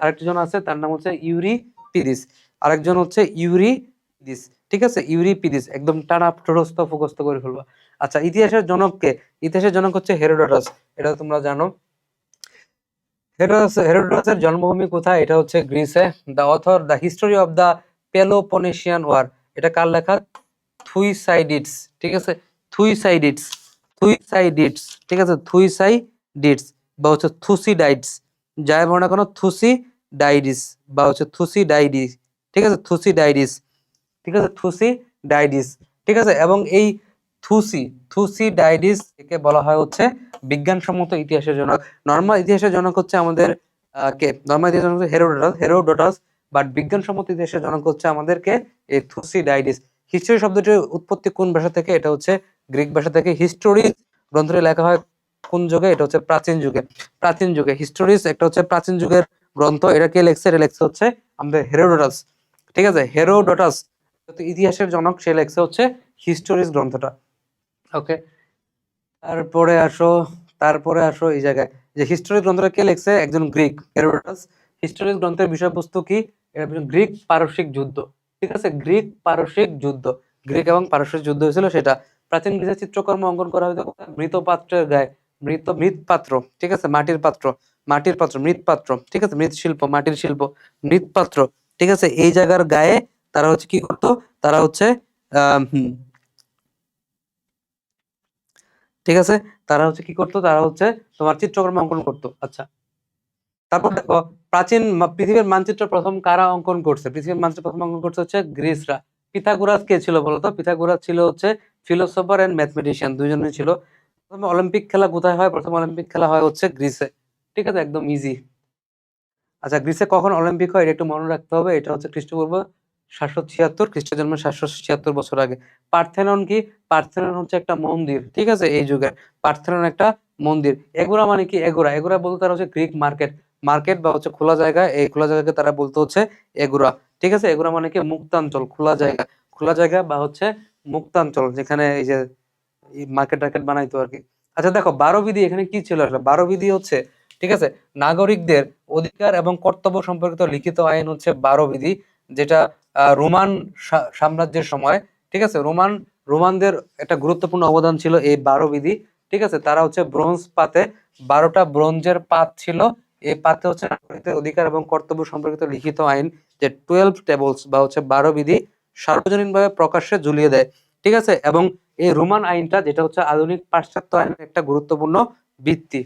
আরেকজন আছে, তার নাম হচ্ছে ইউরিপিডিস। আরেকজন হচ্ছে ইউরিপিডিস। ঠিক আছে, ইউরিপিডিস, একদম টানা ঠোরস্থ মুখস্থ করে ফেলবা। আচ্ছা, ইতিহাসের জনক কে? ইতিহাসের জনক হচ্ছে হেরোডোটাস, এটা তোমরা জানো। হেরোডোটাসের জন্মভূমি কোথায়? এটা হচ্ছে গ্রিসে। The author the history of the Peloponnesian war, এটা কার লেখা? থুইসাইডিডস। ঠিক আছে, থুইসাইডিডস, থুইসাইডিডস। ঠিক আছে, থুইসাইডিডস বা হচ্ছে থুসিডাইডস, যাই বলো না কেন, থুসিডাইডিস বা হচ্ছে থুসিডাইডিস। ঠিক আছে, থুসিডাইডিস। ঠিক আছে, থুসিডাইডিস। ঠিক আছে, এবং এই থুসি থুসিডাইডিস একে বলা হয় হচ্ছে বিজ্ঞানসম্মত ইতিহাসের জনক। নর্মাল ইতিহাসের জনক হচ্ছে আমাদের কে? নর্মাল ইতিহাসের জনক হচ্ছে হেরোডোটাস, বাট বিজ্ঞানসম্মত ইতিহাসের জনক হচ্ছে আমাদেরকে এই থুসিডাইডিস। হিস্টোরি শব্দটির উৎপত্তি কোন ভাষা থেকে? এটা হচ্ছে গ্রিক ভাষা থেকে। হিস্টোরি গ্রন্থটি লেখা হয় কোন যুগে? এটা হচ্ছে প্রাচীন যুগে। প্রাচীন যুগে হিস্টোরিস একটা হচ্ছে প্রাচীন যুগের গ্রন্থ। এটা কে লেখছে? এটা লেখছে হচ্ছে আমাদের হেরোডোটাস। ঠিক আছে, হেরোডোটাস ইতিহাসের জনক, সে লেখছে হচ্ছে হিস্টোরিস গ্রন্থটা। ওকে, তারপরে আসো, তারপরে আসো এই জায়গায় যে হিস্টোরি গ্রন্থটা কে লিখছে? একজন গ্রিক, হেরোডোটাস। হিস্টোরি গ্রন্থের বিষয়বস্তু কি? এটা গ্রিক পারস্যিক যুদ্ধ। ঠিক আছে, গ্রিক পারস্যিক যুদ্ধ, গ্রিক এবং পারস্যিক যুদ্ধ হয়েছিল সেটা। প্রাচীন গ্রিসের চিত্রকর্ম অঙ্কন করা হয়েছে মৃত পাত্রের গায়ে। মৃৎপাত্র। ঠিক আছে, মাটির পাত্র, মাটির পাত্র, মৃৎপাত্র। ঠিক আছে, মৃৎশিল্প, মাটির শিল্প, মৃৎপাত্র। ঠিক আছে, এই জায়গার গায়ে তারা হচ্ছে কি করতো? তারা হচ্ছে আহ ঠিক আছে, তারা হচ্ছে কি করতো? তারা হচ্ছে তোমার চিত্রকর্ম অঙ্কন করতো। আচ্ছা, তারপর দেখো, পৃথিবীর মানচিত্র প্রথম কারা অঙ্কন করছে? পৃথিবীর মানচিত্র প্রথম অঙ্কন করছে হচ্ছে গ্রিসরা। পিথাগোরাস কে ছিল বলতো? পিথাগোরাস ছিল হচ্ছে ফিলোসোফার এন্ড ম্যাথমেটিশিয়ান, দুইজনই ছিল। প্রথম অলিম্পিক খেলা কোথায় হয়? প্রথম অলিম্পিক খেলা হয় হচ্ছে গ্রিসে। ঠিক আছে, একদম ইজি। আচ্ছা, গ্রিসে কখন অলিম্পিক হয়? এটা একটু মনে রাখতে হবে। এটা হচ্ছে খ্রিস্টপূর্ব 776, খ্রিস্ট জন্মের 776 বছর আগে। পার্থেনন কি? পার্থেনন হচ্ছে একটা মন্দির। ঠিক আছে, এই যুগের পার্থেনন একটা মন্দির। এগোরা মানে কি? এগোরা, এগোরা বলতে তারা হচ্ছে গ্রিক মার্কেট। মার্কেট বা হচ্ছে খোলা জায়গা, এই খোলা জায়গাকে তারা বলতে হচ্ছে এগোরা। ঠিক আছে, এগোরা মানে কি? মুক্তাঞ্চল, খোলা জায়গা, খোলা জায়গা বা হচ্ছে মুক্তাঞ্চল, যেখানে এই যে মার্কেট টার্কেট বানাইতো আর কি। আচ্ছা দেখো, 12 বিধি এখানে কি ছিল আসলে? 12 বিধি হচ্ছে, ঠিক আছে, নাগরিকদের অধিকার এবং কর্তব্য সম্পর্কিত লিখিত আইন হচ্ছে 12 বিধি, যেটা রোমান সাম্রাজ্যের সময়, ঠিক আছে, রোমানদের একটা গুরুত্বপূর্ণ অবদান ছিল এই 12 বিধি। ঠিক আছে, তারা হচ্ছে ব্রোঞ্জ পাতে, 12টা ব্রোঞ্জের পাত ছিল। এই পাতে হচ্ছে নাগরিকদের অধিকার এবং কর্তব্য সম্পর্কিত লিখিত আইন, যে 12 টেবলস বা হচ্ছে 12 বিধি, সার্বজনীনভাবে প্রকাশ্যে ঝুলিয়ে দেয়। ঠিক আছে, এবং এই রোমান আইনটা, যেটা হচ্ছে আধুনিক পাশ্চাত্য আইনের একটা গুরুত্বপূর্ণ ভিত্তি।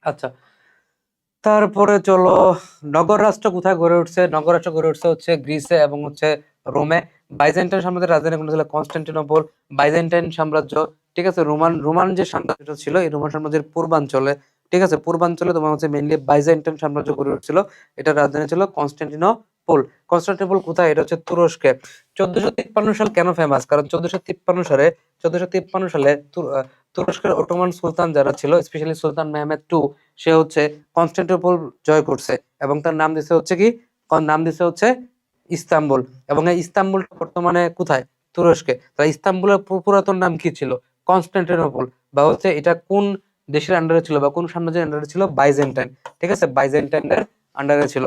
আচ্ছা, তারপরে চলো, নগর রাষ্ট্র কোথায় গড়ে উঠছে? নগর রাষ্ট্র গড়ে উঠছে হচ্ছে গ্রিসে এবং হচ্ছে রোমে। বাইজেন্টাইন সাম্রাজ্যের রাজধানী কোনটা ছিল? কনস্টান্টিনোপল। বাইজেন্টাইন সাম্রাজ্য, ঠিক আছে, রোমান রোমান যে সাম্রাজ্যটা ছিল, এই রোমান সাম্রাজ্যের পূর্বাঞ্চলে, ঠিক আছে, পূর্বাঞ্চলে তোমার হচ্ছে মেইনলি বাইজেন্টাইন সাম্রাজ্য গড়ে উঠছিল। এটার রাজধানী ছিল কনস্টান্টিনোপল। কনস্টান্টিনোপল কোথায়? এটা হচ্ছে তুরস্কে। 1453 সাল কেন ফেমাস? কারণ 1453 সালে তুরস্কের অটোমান সুলতান যারা ছিল, স্পেশালি সুলতান মেহমেদ টু, সে হচ্ছে কনস্টান্টিনোপল জয় করছে, এবং তার নাম দিছে হচ্ছে কি? নাম দিছে হচ্ছে ইস্তাম্বুল। এবং এই ইস্তাম্বুল বর্তমানে কোথায়? তুরস্কে। তাই ইস্তাম্বুলের পুরাতন নাম কি ছিল? কনস্টান্টিনোপল। বা হচ্ছে এটা কোন দেশের আন্ডারে ছিল বা কোন সাম্রাজ্যের আন্ডারে ছিল? বাইজেন্টাইন। ঠিক আছে, বাইজেন্টাইনের আন্ডারে ছিল।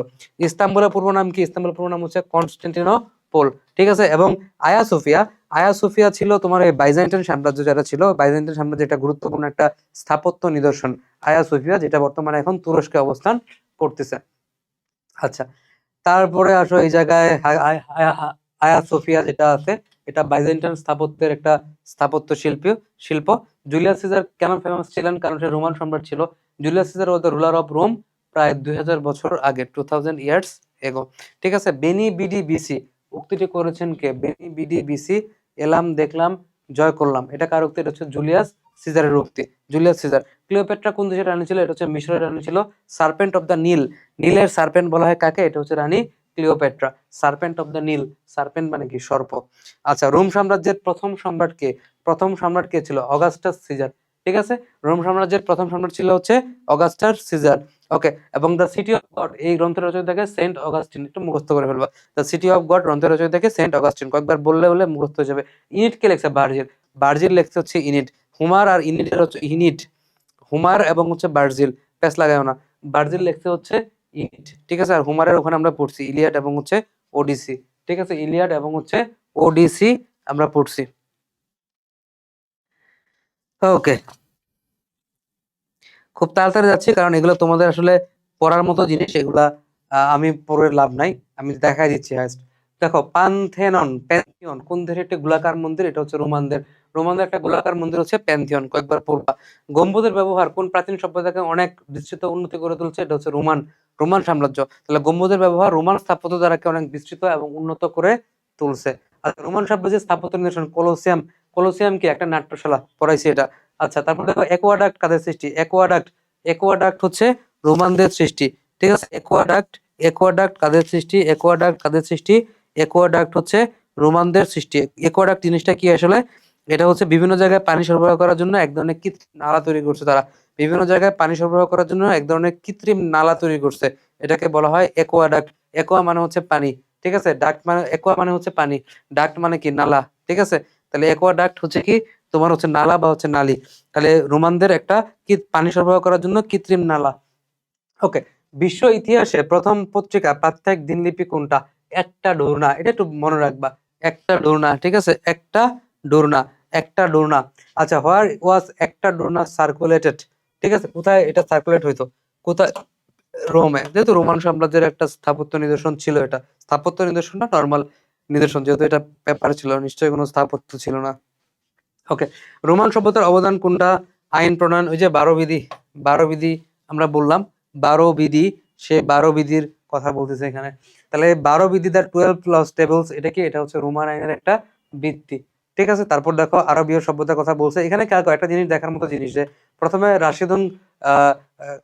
ইস্তাম্বুলের পূর্ব নাম কি? ইস্তাম্বুলের পূর্ব নাম হচ্ছে কনস্টান্টিনোপল। ঠিক আছে, এবং আয়া সোফিয়া, আয়া সোফিয়া ছিল তোমার এই বাইজেন্টাইন সাম্রাজ্য যেটা ছিল, বাইজেন্টাইন সাম্রাজ্যের একটা গুরুত্বপূর্ণ একটা স্থাপত্য নিদর্শন আয়া সোফিয়া, যেটা বর্তমানে এখন তুরস্কে অবস্থান করতেছে। আচ্ছা, তারপরে আসো এই জায়গায় আয়া সোফিয়া যেটা আছে, এটা বাইজেন্টাইন স্থাপত্যের একটা স্থাপত্য শিল্প। জুলিয়াস সিজার কেন ফেমাস ছিলেন? কারণ সে রোমান সম্রাট ছিল। Julius Caesar was the ruler of Rome প্রায় 2000 বছর আগে, 2000 ইয়ার্স এগো। ঠিক আছে, বেনি বিডি বিসি উক্তিটি করেছেন কে? বেনি বিডি বিসি, এলাম দেখলাম জয় করলাম, এটা কার উক্তি? এটা হচ্ছে জুলিয়াস সিজারের উক্তি। Julius caesar. ক্লিওপেট্রা কোন দেশের রানী ছিল? এটা হচ্ছে মিশরের রানী ছিল। সার্পেন্ট অফ দ্য নীল, নীলের সার্পেন্ট বলা হয় কাকে? এটা হচ্ছে রানী Cleopatra. Serpent of the Nile, serpent মানে কি? সর্প। আচ্ছা, রোম সাম্রাজ্যের প্রথম সম্রাট কে? প্রথম সম্রাট কে ছিল? Augustus Caesar. ঠিক আছে, রোম সাম্রাজ্যের প্রথম সম্রাট ছিল হচ্ছে অগাস্টাস সিজার। ওকে, এবং দ্য সিটি অফ গড এই গ্রন্থের রচয়িতা কে? Saint Augustine. একটু মুখস্থ করে ফেলবা। দ্য সিটি অফ গড গ্রন্থের রচয়িতা কে? Saint Augustine. কয়েকবার বললে বলে মুখস্থ হয়ে যাবে। ইনিট কে লেখছে? ভার্জিল। ভার্জিল লেখছে হচ্ছে ইনিট। হুমার আর ইনিটের হচ্ছে ইনিট, হুমার এবং হচ্ছে ভার্জিল, প্যাস লাগায় না। ভার্জিল লেখছে হচ্ছে ইনিট। ঠিক আছে, আর হুমারের ওখানে আমরা পড়ছি ইলিয়াড এবং হচ্ছে ওডিসি। ঠিক আছে, ইলিয়াড এবং হচ্ছে ওডিসি আমরা পড়ছি। ওকে, খুব তাড়াতাড়ি যাচ্ছি কারণ এগুলো তোমাদের আসলে পড়ার মতো জিনিস, এগুলা আমি পড়ে লাভ নাই, আমি দেখাই দিচ্ছি হাইস্ট। দেখো, পান্থেনন, প্যান্থিয়ন কোন দেশের একটি গোলাকার মন্দির? এটা হচ্ছে রোমানদের। রোমানদের একটা গোলাকার মন্দির হচ্ছে প্যান্থিয়ন, কয়েকবার পড়বা। গম্বুজের ব্যবহার কোন প্রাচীন সভ্যতাকে অনেক বিস্তৃত উন্নতি করে তুলছে? এটা হচ্ছে রোমান, রোমান সাম্রাজ্য। তাহলে গম্বুজের ব্যবহার রোমান স্থাপত্য দ্বারাকে অনেক বিস্তৃত এবং উন্নত করে তুলছে। আর রোমান সাম্রাজ্যের স্থাপত্য নিদর্শন কলোসিয়াম। কলোসিয়াম কি? একটা নাট্যশালা, পড়াইছি এটা। আচ্ছা, তারপর দেখো অ্যাকোয়াডাক্ট কাদের সৃষ্টি? অ্যাকোয়াডাক্ট, অ্যাকোয়াডাক্ট হচ্ছে রোমানদের সৃষ্টি। ঠিক আছে, অ্যাকোয়াডাক্ট, অ্যাকোয়াডাক্ট কাদের সৃষ্টি? অ্যাকোয়াডাক্ট কাদের সৃষ্টি? অ্যাকোয়াডাক্ট হচ্ছে রোমানদের সৃষ্টি। অ্যাকোয়াডাক্ট জিনিসটা কি আসলে? এটা হচ্ছে বিভিন্ন জায়গায় পানি সরবরাহ করার জন্য এক ধরনের কৃত্রিম নালা তৈরি করছে তারা। বিভিন্ন জায়গায় পানি সরবরাহ করার জন্য এক ধরনের কৃত্রিম নালা তৈরি করছে, এটাকে বলা হয় অ্যাকোয়াডাক্ট। অ্যাকোয়া মানে হচ্ছে পানি। ঠিক আছে, ডাক্ট মানে, অ্যাকোয়া মানে হচ্ছে পানি, ডাক্ট মানে কি? নালা। ঠিক আছে, তাহলে অ্যাকোয়াডাক্ট হচ্ছে কি? তোমার হচ্ছে নালা বা হচ্ছে নালী। তাহলে রোমানদের একটা কি পানি সরবরাহ করার জন্য কৃত্রিম নালা। ওকে, বিশ্ব ইতিহাসে প্রথম পত্রিকা প্রাত্যহিক দিনলিপি কোনটা? একটা ডোরনা, এটা একটু মনে রাখবা। একটা ডোরনা। ঠিক আছে, একটা ডোরনা, একটা ডোরনা। আচ্ছা, হোয়ার ওয়াজ একটা ডোরনা সার্কুলেটেড? ঠিক আছে, কোথায় এটা সার্কুলেট হইতো? কোথায়? রোমে। যেহেতু রোমান সাম্রাজ্যের একটা স্থাপত্য নিদর্শন ছিল, এটা স্থাপত্য নিদর্শন না, নর্মাল নিদর্শন, যেহেতু এটা পেপার ছিল, নিশ্চয়ই কোনো স্থাপত্য ছিল না। ওকে, রোমান সভ্যতার অবদান কোনটা? আইন প্রণয়ন, ওই যে 12 বিধি, 12 বিধি আমরা বললাম, 12 বিধি, সে 12 বিধির কথা বলতেছে এখানে। তাহলে 12 বিধি দ্য 12 টেবলস, এটা কি? এটা হচ্ছে রোমান আইনের একটা ভিত্তি। ঠিক আছে, তারপর দেখো আরবীয় সভ্যতার কথা বলছে এখানে। একটা জিনিস দেখার মতো জিনিস, যে প্রথমে রাশিদুন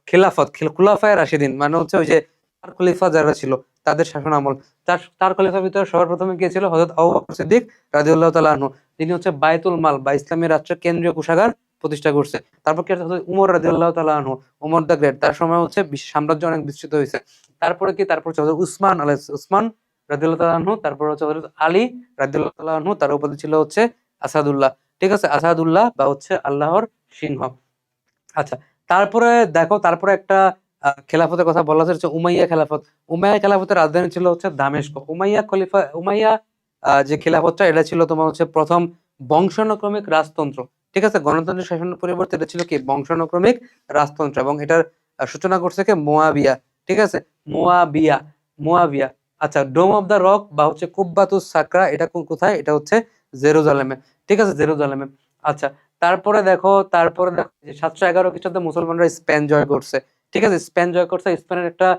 খিলাফত, খুলাফায়ে রাশিদিন মানে হচ্ছে ওই যে চার খলিফা যারা ছিল তাদের শাসন আমল। চার খলিফার ভিতরে সবার প্রথমে কে ছিল? হযরত আবু বকর সিদ্দিক রাদিয়াল্লাহু তাআলা আনহু। তিনি হচ্ছে বায়তুল মাল বা ইসলামী রাষ্ট্রের কেন্দ্রীয় কোষাগার প্রতিষ্ঠা করছে। তারপর কি আছে? উমর রাদিয়াল্লাহু তাআলা আনহু, উমর দ্য গ্রেট, তার সময় হচ্ছে সাম্রাজ্য অনেক বিস্তৃত হয়েছে। তারপরে কি? তারপর হচ্ছে হযরত উসমান রাদিয়াল্লাহু তাআলা আনহু, তারপর হচ্ছে হযরত আলী রাদিয়াল্লাহু তাআলা আনহু, তার উপাধি ছিল হচ্ছে আসাদুল্লাহ। ঠিক আছে, আসাদুল্লাহ বা হচ্ছে আল্লাহর সিংহ। আচ্ছা, তারপরে দেখো, তারপরে একটা খেলাফতের কথা বলা হচ্ছে উমাইয়া খেলাফত। উমাইয়া খেলাফতের রাজধানী ছিল হচ্ছে দামেস্ক। উমাইয়া খলিফা, উমাইয়া যে খেলাফতটা, এটা ছিল তোমার হচ্ছে প্রথম বংশানুক্রমিক রাজতন্ত্র। ঠিক আছে, গণতান্ত্রিক শাসনের পরিবর্তে এটা ছিল কি? বংশানুক্রমিক রাজতন্ত্র, এবং এটার সূচনা করছে কে? মুয়াবিয়া। ঠিক আছে, মুয়াবিয়া, মুয়াবিয়া। আচ্ছা, ডোম অফ দা রক বা হচ্ছে কুব্বাতুস সাকরা, এটা কোথায়? এটা হচ্ছে জেরুজালেমে। ঠিক আছে, জেরুজালেমে। আচ্ছা, তারপরে দেখো যে 711 খ্রিস্টাব্দে মুসলমানরা স্পেন জয় করছে। ঠিক আছে, স্পেন জয় করছে। স্পেনের একটা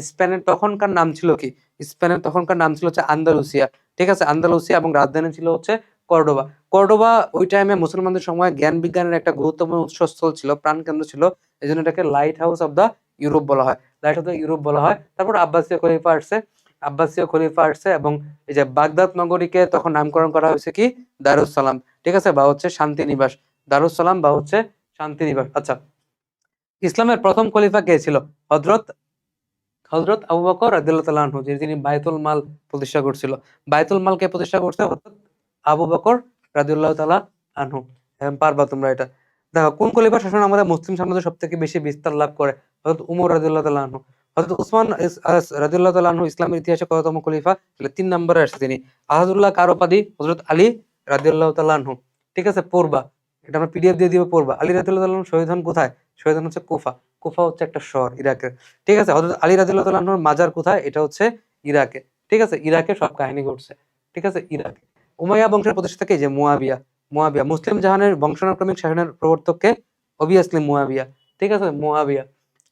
স্পেনের তখনকার নাম ছিল কি? স্পেনের তখনকার নাম ছিল হচ্ছে আন্দালুসিয়া। ঠিক আছে, আন্দালুসিয়া, এবং রাজধানী ছিল হচ্ছে কর্ডোবা। কর্ডোবা ওই টাইমে মুসলমানদের সময় জ্ঞান বিজ্ঞানের একটা গুরুত্বপূর্ণ উৎসস্থল ছিল, প্রাণকেন্দ্র ছিল। এই জন্য এটাকে lighthouse of the Europe বলা হয়, লাইট অফ দা ইউরোপ বলা হয়। তারপর আব্বাসীয় খলিফা আসছে, আব্বাসীয় খলিফা আসছে, এবং এই যে বাগদাদ নগরীকে তখন নামকরণ করা হয়েছে কি? দারুস সালাম। ঠিক আছে, বা হচ্ছে শান্তি নিবাস, দারুস সালাম বা হচ্ছে শান্তি নিবাস। আচ্ছা, ইসলামের প্রথম খলিফা কে ছিল? হযরত হযরত আবু বকর রাদিয়াল্লাহু তাআলা আনহু, যিনি বায়তুল মাল প্রতিষ্ঠা করছিল। বায়তুল মাল কে প্রতিষ্ঠা করছে? হযরত আবু বকর রাদিয়াল্লাহু তাআলা আনহু। পারবা তোমরা এটা। দেখো কোন খলিফার শাসন আমাদের মুসলিম সাম্রাজ্য সব থেকে বেশি বিস্তার লাভ করে? হযরত উমর রাদিয়াল্লাহু তাআলা আনহু। হযরত উসমান রাদিয়াল্লাহু তাআলা আনহু ইসলামের ইতিহাসে কততম খলিফা? তাহলে ৩ নম্বরে আসছে তিনি। আসাদুল্লাহ কার উপাধি? হযরত আলী রাদিয়াল্লাহু তাআলা আনহু। ঠিক আছে, পড়বা, এটা আমরা পিডিএফ দিয়ে দিব, পড়বা। আলী রাদিয়াল্লাহু তাআলা আনহু শহীদ হন কোথায়? শহীদ হন হচ্ছে কুফা। কুফা হচ্ছে একটা শহর ইরাকের। ঠিক আছে, হযরত আলী রাদিয়াল্লাহু তাআলা আনহুর মাজার কোথায়? এটা হচ্ছে ইরাকে। ঠিক আছে, ইরাকে সব কাহিনী ঘটছে। ঠিক আছে, ইরাকে। উমাইয়া বংশের প্রতিষ্ঠাতা কে? যে মুয়াবিয়া। মুয়াবিয়া মুসলিম জাহানের বংশানুক্রমিক শাসনের প্রবর্তককে? অবভিয়াসলি মুয়াবিয়া। ঠিক আছে, মুয়াবিয়া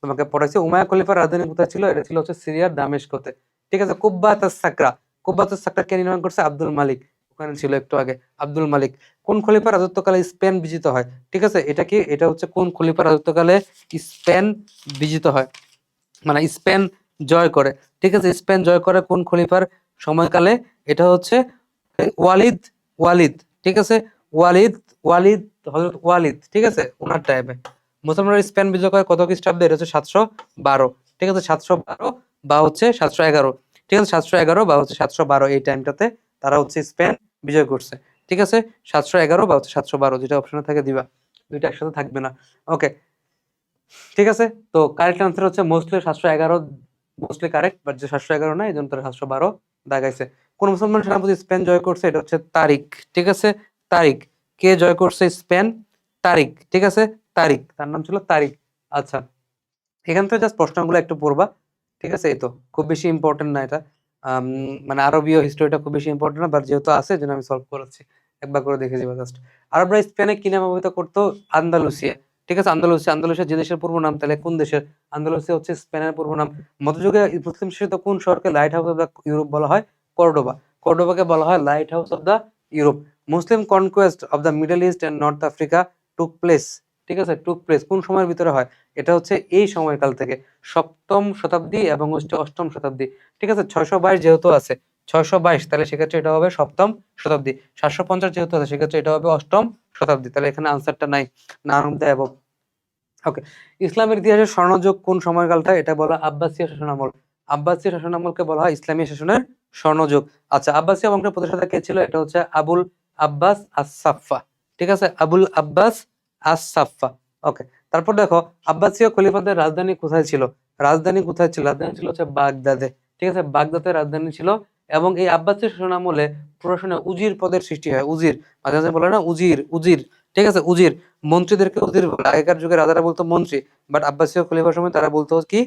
তোমাকে পড়াইছে। উমাইয়া খলিফার রাজধানী কোথায় ছিল? এটা ছিল হচ্ছে সিরিয়ার দামেস্কতে। ঠিক আছে, কুব্বাতুস সাকরা। কুব্বাতুস সাকরা কে নির্মাণ করছে? আব্দুল মালিক। ওখানে ছিল একটু আগে আব্দুল মালিক। কোন খলিফার রাজত্বকালে স্পেন বিজিত হয়? ঠিক আছে, এটা কি? এটা হচ্ছে কোন খলিফার রাজত্বকালে স্পেন বিজিত হয়, মানে স্পেন জয় করে? ঠিক আছে, স্পেন জয় করে কোন খলিফার সময়কালে? এটা হচ্ছে ওয়ালিদ। ওয়ালিদ। ঠিক আছে, ওয়ালিদ। ওয়ালিদ, হযরত ওয়ালিদ। ঠিক আছে, ওনার টাইমে মুসলমানরা স্পেন বিজয় করে কত খ্রিস্টাব্দে? এটা হচ্ছে 712। ঠিক আছে, 712 বা হচ্ছে 711। ঠিক আছে, 711 বা হচ্ছে 712, এই টাইমটাতে তারা হচ্ছে স্পেন বিজয় করছে। ঠিক আছে, 711 বা হচ্ছে 712, যেটা অপশনে থাকে দিবা, দুইটা একসাথে থাকবে না। ওকে, ঠিক আছে। তো কারেক্ট আনসার হচ্ছে মোস্টলি 711, মোস্টলি কারেক্ট, বাট যে 711 না, এই জন্য তারা 712 দাগাইছে। কোন মুসলমান সেনাপতি স্পেন জয় করছে? এটা হচ্ছে তারিক। ঠিক আছে, তারিক। কে জয় করছে স্পেন? তারিক। ঠিক আছে, তারিক, তার নাম ছিল তারিক। আচ্ছা, এখান থেকে জাস্ট প্রশ্নগুলো একটু পড়বা। ঠিক আছে, এই তো খুব বেশি ইম্পর্টেন্ট না এটা। আম, মানে আরবীয় হিস্টোরিটা খুব বেশি ইম্পর্টেন্ট না, বাট যেহেতু আছে জন্য আমি সলভ করাচ্ছি। একবার করে দেখে যাবা জাস্ট। আরবরা স্পেনে কি নামে অভিহিত করতো? আন্দালুসিয়া। ঠিক আছে, আন্দালুসিয়া। আন্দালুসিয়া যে দেশের পূর্ব নাম, তাহলে কোন দেশের? আন্দালুসিয়া হচ্ছে স্পেনের পূর্ব নাম। মধ্যযুগে মুসলিম শাসিত কোন শহরকে lighthouse of the Europe বলা হয়? কর্ডোবা। কর্ডোবাকে বলা হয় lighthouse of the Europe. Muslim conquest of the Middle East and North Africa took place. ঠিক আছে, টুক প্লেস কোন সময়ের ভিতরে হয়? এটা হচ্ছে এই সময়কাল থেকে, সপ্তম শতাব্দী এবং হচ্ছে অষ্টম শতাব্দী। ঠিক আছে, 622 যেহেতু আছে, 622, তাহলে সেক্ষেত্রে এটা হবে সপ্তম শতাব্দী। 750 যেহেতু আছে, সেক্ষেত্রে এটা হবে অষ্টম শতাব্দী। তাহলে এখানে আনসারটা নাই, না দ্য অ্যাবভ। ওকে, ইসলামের ইতিহাসের স্বর্ণযুগ কোন সময়কালটা? এটা বলা আব্বাসীয় শাসনামল। আব্বাসীয় শাসনামলকে বলা হয় ইসলামী শাসনের স্বর্ণযুগ। আচ্ছা, আব্বাসীয় বংশের প্রতিষ্ঠাতা কে ছিল? এটা হচ্ছে আবুল আব্বাস আস-সাফফা। ঠিক আছে, আবুল আব্বাস আস-সাফফা। ওকে, তারপর দেখো আব্বাসীয় খলিফাদের রাজধানী কোথায় ছিল? রাজধানী কোথায় ছিল? রাজধানী ছিল হচ্ছে বাগদাদে। ঠিক আছে, বাগদাদের রাজধানী ছিল। এবং এই আব্বাসীয় শাসনামলে প্রশাসনে উজির পদের সৃষ্টি হয়। উজির, মাঝে মাঝে বলে না উজির, উজির। ঠিক আছে, উজির। মন্ত্রীদেরকে উজির বলে। আগেকার যুগে রাজারা বলতো মন্ত্রী, বাট আব্বাসীয় খলিফার সময় তারা বলতো কি?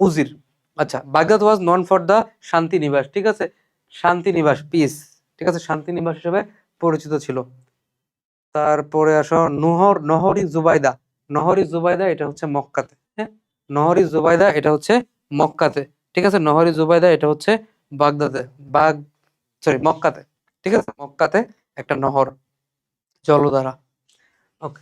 উজির। আচ্ছা, Baghdad was known for the শান্তি নিবাস। ঠিক আছে, শান্তি নিবাস, পিস। ঠিক আছে, শান্তি নিবাস হিসেবে পরিচিত ছিল। তারপরে আসো নহরি জুবাইদা। নহরি জুবাইদা এটা হচ্ছে মক্কাতে। হ্যাঁ, নহরি জুবাইদা এটা হচ্ছে মক্কাতে। ঠিক আছে, নহরি জুবাইদা এটা হচ্ছে বাগদাদে, বাগ সরি মক্কাতে। ঠিক আছে, মক্কাতে একটা নহর, জলধারা। ওকে,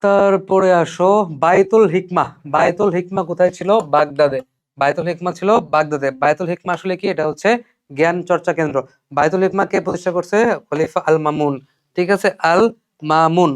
তারপরে আসো বায়তুল হিকমা। বায়তুল হিকমা কোথায় ছিল? বাগদাদে। বায়তুল হিকমা ছিল বাগদাদে। বায়তুল হিকমা আসলে কি? এটা হচ্ছে জ্ঞান চর্চা কেন্দ্র। বায়তুল হিকমা কে প্রতিষ্ঠা করছে? খলিফা আল মামুন। ঠিক আছে, আল মামুন।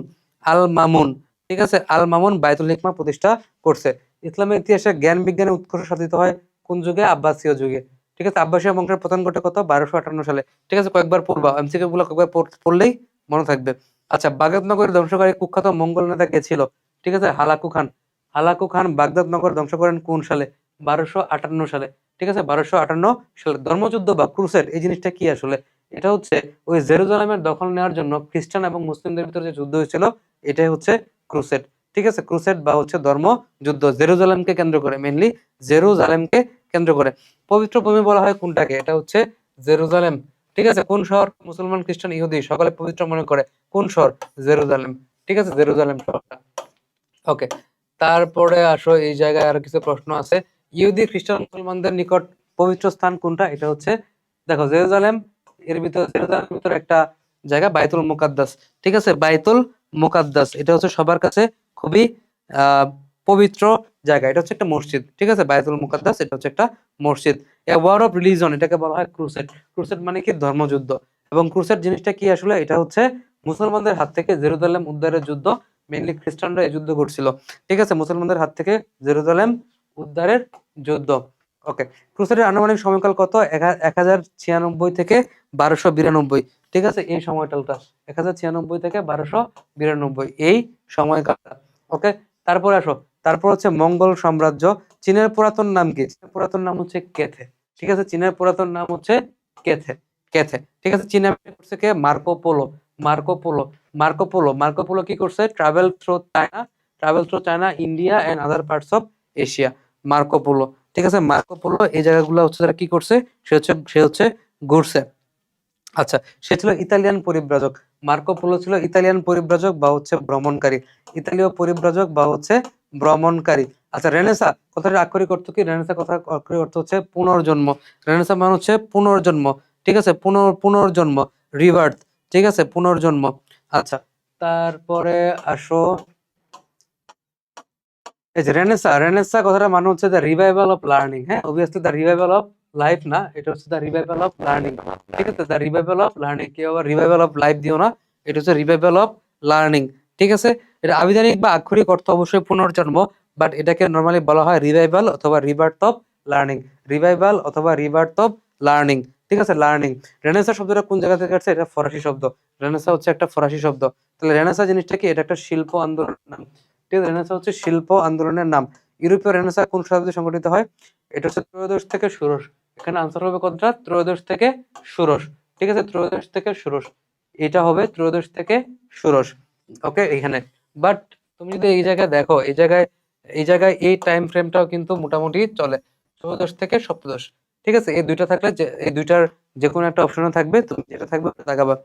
আল মামুন। ঠিক আছে, আল মামুন বায়তুল হিকমা প্রতিষ্ঠা করছে। ইসলামের ইতিহাসে জ্ঞান বিজ্ঞানের উৎকর্ষ সাধিত হয় কোন যুগে? আব্বাসীয় যুগে। ঠিক আছে, আব্বাসীয় বংশের পতন ঘটে কত? 1258 সালে। ঠিক আছে, কয়েকবার পড়বা, এমসিকিউ গুলো কয়েকবার পড়লেই মনে থাকবে। আচ্ছা, বাগদাদ নগরের ধ্বংসকারী কুখ্যাত মঙ্গল নেতা কে ছিল? ঠিক আছে, Hulagu Khan. Hulagu Khan Baghdad নগর ধ্বংস করেন কোন সালে? 1258 সালে। ঠিক আছে, 1258 সালে। ধর্মযুদ্ধ বা ক্রুসেড এই জিনিসটা কি আসলে? এটা হচ্ছে ওই জেরুজালেমের দখল নেওয়ার জন্য খ্রিস্টান এবং মুসলিমদের ভিতরে যে যুদ্ধ হয়েছিল, এটাই হচ্ছে ক্রুসেড। ঠিক আছে, ক্রুসেড বা হচ্ছে ধর্মযুদ্ধ, জেরুজালেমকে কেন্দ্র করে, মেইনলি জেরুজালেমকে কেন্দ্র করে। পবিত্র ভূমি বলা হয় কোনটাকে? এটা হচ্ছে জেরুজালেম। ঠিক আছে, কোন শহর মুসলমান খ্রিস্টান ইহুদি সকলে পবিত্র মনে করে? কোন শহর? জেরুজালেম। ঠিক আছে, জেরুজালেম শহরটা। ওকে, তারপরে আসো এই জায়গায় আরো কিছু প্রশ্ন আছে। ইহুদি খ্রিস্টান মুসলমানদের নিকট পবিত্র স্থান কোনটা? এটা হচ্ছে দেখো জেরুজালেম, এর ভিতরে জেরুজালেমের ভিতরে একটা জায়গা বাইতুল মুকাদ্দাস। ঠিক আছে, বাইতুল মুকাদ্দাস এটা হচ্ছে সবার কাছে খুবই আহ পবিত্র জায়গা। এটা হচ্ছে একটা মসজিদ। ঠিক আছে, বাইতুল মুকাদ্দাস এটা হচ্ছে একটা মসজিদ। এ ওয়ার অফ রিলিজন এটাকে বলা হয় ক্রুসেড। ক্রুসেড মানে কি? ধর্মযুদ্ধ। এবং ক্রুসেড জিনিসটা কি আসলে? এটা হচ্ছে মুসলমানদের হাত থেকে জেরুজালেম উদ্ধারের যুদ্ধ। মেইনলি খ্রিস্টানরা এই যুদ্ধ করছিল। ঠিক আছে, মুসলমানদের হাত থেকে জেরুজালেম উদ্ধারের যুদ্ধ। ওকে, ক্রুসেডের আনুমানিক সময়কাল কত? 1096 থেকে 1292। ঠিক আছে, এই সময়কালটা 1096 থেকে 1292 এই সময়কালটা। ওকে, তারপর আসো, তারপর হচ্ছে মঙ্গল সাম্রাজ্য। চীনের পুরাতন নাম কি? চীনের পুরাতন নাম হচ্ছে কেথে। ঠিক আছে, চীনের পুরাতন নাম হচ্ছে কেথে। কেথে, ঠিক আছে। চীনে করছে কে? Marco Polo. Marco Polo, Marco Polo, Marco Polo কি করছে? Travel through China, travel through China, India and other parts of Asia. Marco Polo, ঠিক আছে। মার্কো পোলো এই জায়গাগুলো হচ্ছে তারা কি করছে? সে হচ্ছে ঘুরছে। আচ্ছা, সে ছিল ইতালিয়ান পরিব্রাজক। মার্কো পোলো ছিল ইতালিয়ান পরিব্রাজক বা হচ্ছে ভ্রমণকারী, ইতালীয় পরিব্রাজক বা হচ্ছে ভ্রমণকারী। আচ্ছা, রেনেসা কথাটার আক্ষরিক অর্থ কি? রেনেসা কথার আক্ষরিক অর্থ হচ্ছে পুনর্জন্ম। রেনেসা মানে হচ্ছে পুনর্জন্ম। ঠিক আছে, পুনর্জন্ম, রিবার্থ। ঠিক আছে, পুনর্জন্ম। আচ্ছা, তারপরে আসো, এই যে রেনেসা, রেনেসা কথাটা মানে হচ্ছে দ্য রিভাইভাল অফ লার্নিং। হ্যাঁ, obviously the revival of life না, এটা হচ্ছে দ্য রিভাইভাল অফ লার্নিং। ঠিক আছে, দ্য রিভাইভাল অফ লার্নিং। কেউ আবার রিভাইভাল অফ লাইফ দিও না, এটা হচ্ছে রিভাইভাল অফ লার্নিং। ঠিক আছে, এটা আবিধানিক বা আক্ষরিক অর্থ অবশ্যই পুনর্জন্ম, বাট এটাকে নর্মালি বলা হয় রিভাইভাল অথবা রিবার্থ অফ লার্নিং। রিভাইভাল অথবা রিবার্থ অফ লার্নিং। ঠিক আছে, লার্নিং। রেনেসা শব্দটা কোন জায়গা থেকে আসছে? এটা ফরাসি শব্দ। রেনেসা হচ্ছে একটা ফরাসি শব্দ। তাহলে রেনেসা জিনিসটা কি? এটা একটা শিল্প আন্দোলন নাম। ঠিক আছে, রেনেসা হচ্ছে শিল্প আন্দোলনের নাম। ইউরোপীয় রেনেসা কোন শতাব্দীতে সংঘটিত হয়? এটা হচ্ছে ত্রয়োদশ থেকে ষোড়শ। এখানে আনসার হবে কোনটা? ত্রয়োদশ থেকে ষোড়শ। ঠিক আছে, ত্রয়োদশ থেকে ষোড়শ, এটা হবে ত্রয়োদশ থেকে ষোড়শ। ওকে, এখানে বাট তুমি যদি এই জায়গায় দেখো, এই জায়গায় এই টাইম ফ্রেমটাও কিন্তু মোটামুটি চলে, ত্রয়োদশ থেকে সপ্তদশ। ঠিক আছে, এই দুইটা থাকলে এই দুইটার যে কোনো একটা অপশনে থাকবে, তুমি যেটা থাকবে ওটা লাগাবা।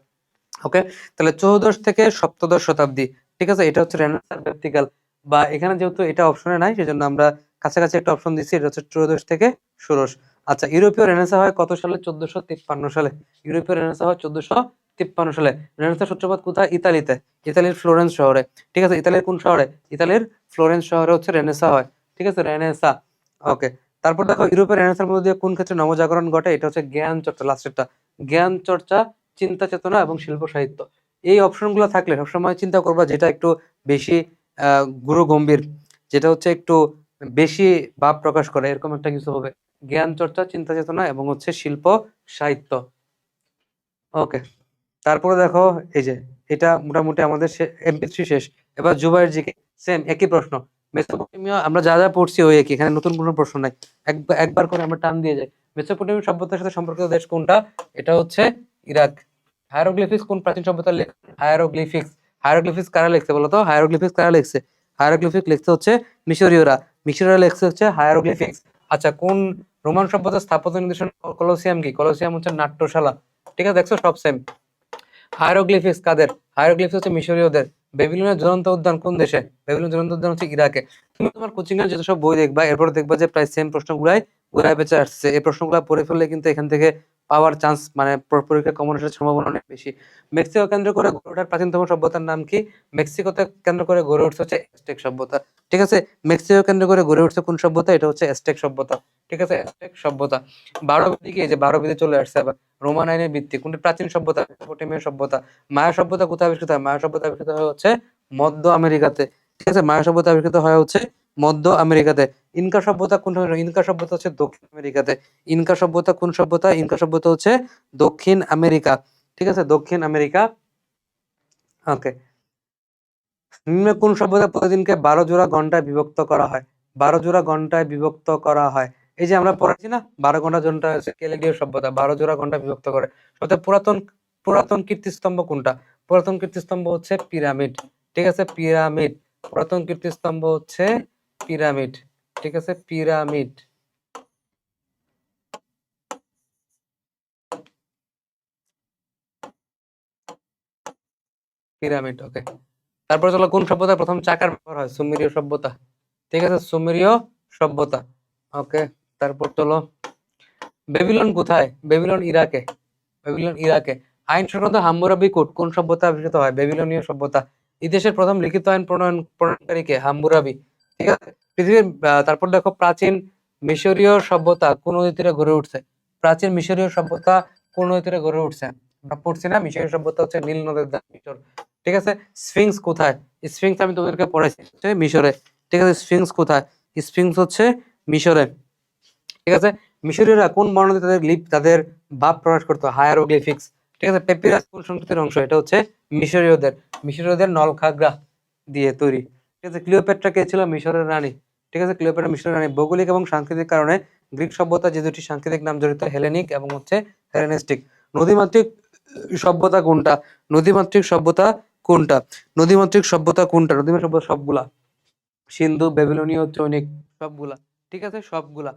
ওকে, তাহলে চৌদ্দশ থেকে সপ্তদশ শতাব্দী। ঠিক আছে, এটা হচ্ছে রেনেসাঁ ব্যক্তিকাল, বা এখানে যেহেতু এটা অপশনে নাই সেজন্য আমরা কাছাকাছি একটা অপশন দিচ্ছি, এটা হচ্ছে ত্রয়োদশ থেকে ষোড়শ। আচ্ছা, ইউরোপীয় রেনেসাঁ হয় কত সালে? 1453 সালে। ইউরোপীয় রেনেসাঁ হয় 1453 সালে। রেনেসাঁ সূত্রপাত কোথায়? ইতালিতে, ইতালির ফ্লোরেন্স শহরে। ঠিক আছে, ইতালির কোন শহরে? ইতালির ফ্লোরেন্স শহরে হচ্ছে রেনেসাঁ হয়। ঠিক আছে, রেনেসাঁ। ওকে, তারপর দেখো, ইউরোপের রেনেসাঁর মধ্যে দিয়ে কোন ক্ষেত্রে নবজাগরণ ঘটে? এটা হচ্ছে জ্ঞান চর্চা, লাস্টেরটা। জ্ঞান চর্চা, চিন্তা চেতনা এবং শিল্প সাহিত্য। এই অপশনগুলো থাকলে সবসময় চিন্তা করবা যেটা একটু বেশি গুরু গম্ভীর, যেটা হচ্ছে একটু বেশি ভাব প্রকাশ করে, এরকম একটা কিছু হবে। জ্ঞান চর্চা, চিন্তা চেতনা এবং হচ্ছে শিল্প সাহিত্য। ওকে, তারপরে দেখো, এই যে এটা মোটামুটি আমাদের এমপি3 শেষ। এবার জুবাইর জিকে, সেম একই প্রশ্ন। মেসোপটেমিয়া আমরা যা যা পড়ছি ওই একই, এখানে নতুন কোনো প্রশ্ন নাই। একবার করে আমরা টান দিয়ে যাই। মেসোপটেমিয়া সভ্যতার সাথে সম্পর্কিত দেশ কোনটা? এটা হচ্ছে ইরাক। হায়ারোগ্লিফিক্স কোন প্রাচীন সভ্যতার লেখা? হায়ারোগ্লিফিক্স। হায়ারোগ্লিফিক্স কারা লিখছে বলো তো? হায়ারোগ্লিফিক্স কারা লিখছে? হায়ারোগ্লিফিক্স লিখছে হচ্ছে মিশরীয়রা। মিশরীয়রা লিখছে হচ্ছে হায়ারোগ্লিফিক্স। আচ্ছা, কোন রোমান সভ্যতার স্থাপত্য নিদর্শন? কলোসিয়াম কি? কলোসিয়াম হচ্ছে নাট্যশালা। ঠিক আছে, দেখছো সব সেম। হায়ারোগ্লিফিক্স কাদের? হায়ারোগ্লিফিক্স হচ্ছে মিশরীয়দের। বেবিলনের জ্বলন্ত উদ্যান কোন দেশে? বেবিলনের জ্বলন্ত উদ্যান হচ্ছে ইরাকে। তুমি তোমার কোচিং এর যত সব বই দেখবা, এরপর দেখবা যে প্রায় সেম প্রশ্নগুলাই ঘুরায় পেঁচে আসছে। এই প্রশ্নগুলো পড়ে ফেললে কিন্তু এখান থেকে পাওয়ার চান্স, মানে পরীক্ষা কমন আসার সম্ভাবনা অনেক বেশি। মেক্সিকো কেন্দ্র করে গড়ে ওঠার প্রাচীনতম সভ্যতার নাম কি? মেক্সিকোতে কেন্দ্র করে গড়ে উঠছে হচ্ছে অ্যাজটেক সভ্যতা। ঠিক আছে, মেক্সিকো কেন্দ্র করে গড়ে উঠছে কোন সভ্যতা? এটা হচ্ছে অ্যাজটেক সভ্যতা। ঠিক আছে, অ্যাজটেক সভ্যতা। 12 বিধি, এই যে 12 বিধি চলে আসছে আবার। রোমান আইনের ভিত্তি কোনটি? প্রাচীন সভ্যতা, মেসোপটেমিয়া সভ্যতা। মায়া সভ্যতা কোথায় আবিষ্কৃত হয়? মায়া সভ্যতা আবিষ্কৃত হয় হচ্ছে মধ্য আমেরিকাতে। ঠিক আছে, মায়া সভ্যতা আবিষ্কৃত হয় হচ্ছে মধ্য আমেরিকাতে। ইনকা সভ্যতা কোন সময়? ইনকা সভ্যতা হচ্ছে দক্ষিণ আমেরিকাতে। ইনকা সভ্যতা কোন সভ্যতা? ইনকা সভ্যতা হচ্ছে দক্ষিণ আমেরিকা। ঠিক আছে, দক্ষিণ আমেরিকা। ওকে, নিম্নে কোন সভ্যতা প্রতিদিনকে 12 জোড়া ঘন্টায় বিভক্ত করা হয়? 12 জোড়া ঘন্টায় বিভক্ত করা হয়। এই যে আমরা পড়েছি না, 12 ঘন্টা ঘন্টা হচ্ছে কেলেডীয় সভ্যতা, 12 জোড়া ঘন্টা বিভক্ত করে। সবচেয়ে পুরাতন পুরাতন কীর্তিস্তম্ভ কোনটা? পুরাতন কীর্তিস্তম্ভ হচ্ছে পিরামিড। ঠিক আছে, পিরামিড। পুরাতন কীর্তিস্তম্ভ হচ্ছে পিরামিড। ঠিক আছে, পিরামিড। পিরামিড। ওকে, তারপর চলো, কোন সভ্যতায় প্রথম চাকার ব্যবহার হয়? সুমেরীয় সভ্যতা। ঠিক আছে, সুমেরীয় সভ্যতা। ওকে, তারপর চলো, বেবিলন কোথায়? বেবিলন ইরাকে। বেবিলন ইরাকে। আইন সংক্রান্ত হাম্মুরাবি কোড কোন সভ্যতা আবিষ্কৃত হয়? বেবিলনীয় সভ্যতা। এই দেশের প্রথম লিখিত আইন প্রণয়নকারী কে? হাম্মুরাবি। ঠিক আছে, পৃথিবীর তারপর দেখো, প্রাচীন মিশরীয় সভ্যতা কোন নদী তীরে গড়ে উঠছে? প্রাচীন মিশরীয় সভ্যতা কোন নদী তীরে গড়ে উঠছে? আমরা পড়ছি না, মিশরীয় সভ্যতা হচ্ছে নীল নদের তীরে, মিশর। ঠিক আছে, স্ফিংস কোথায়? স্ফিংস আমি তোমাদেরকে পড়াইছি হচ্ছে মিশরে। ঠিক আছে, স্ফিংস কোথায়? স্ফিংস হচ্ছে মিশরে। ঠিক আছে। মিশরীয়রা কোন বর্ণ দিয়ে তাদের ভাব প্রকাশ করতো? হায়ারোগ্লিফিক্স। ঠিক আছে। পেপিরাস কোন সংস্কৃতির অংশ? এটা হচ্ছে মিশরীয়দের নলখাগড়া দিয়ে তৈরি। ঠিক আছে। ক্লিওপেট্রা কে ছিল? মিশরের রানী। ঠিক আছে। ক্লিওপেট্রা মিশরের রানী। ভৌগোলিক এবং সাংস্কৃতিক কারণে গ্রিক সভ্যতা যে দুটি সাংস্কৃতিক নাম জড়িত, হেলেনিক এবং হচ্ছে হেলেনিস্টিক। নদীমাতৃক সভ্যতা কোনটা? নদীমাতৃক সভ্যতা কোনটা? নদীমাতৃক সভ্যতা কোনটা? নদীমাতৃক সভ্যতা সবগুলা। সিন্ধু, বেবিলনীয়, চৈনিক, সবগুলা। ঠিক আছে, সবগুলা।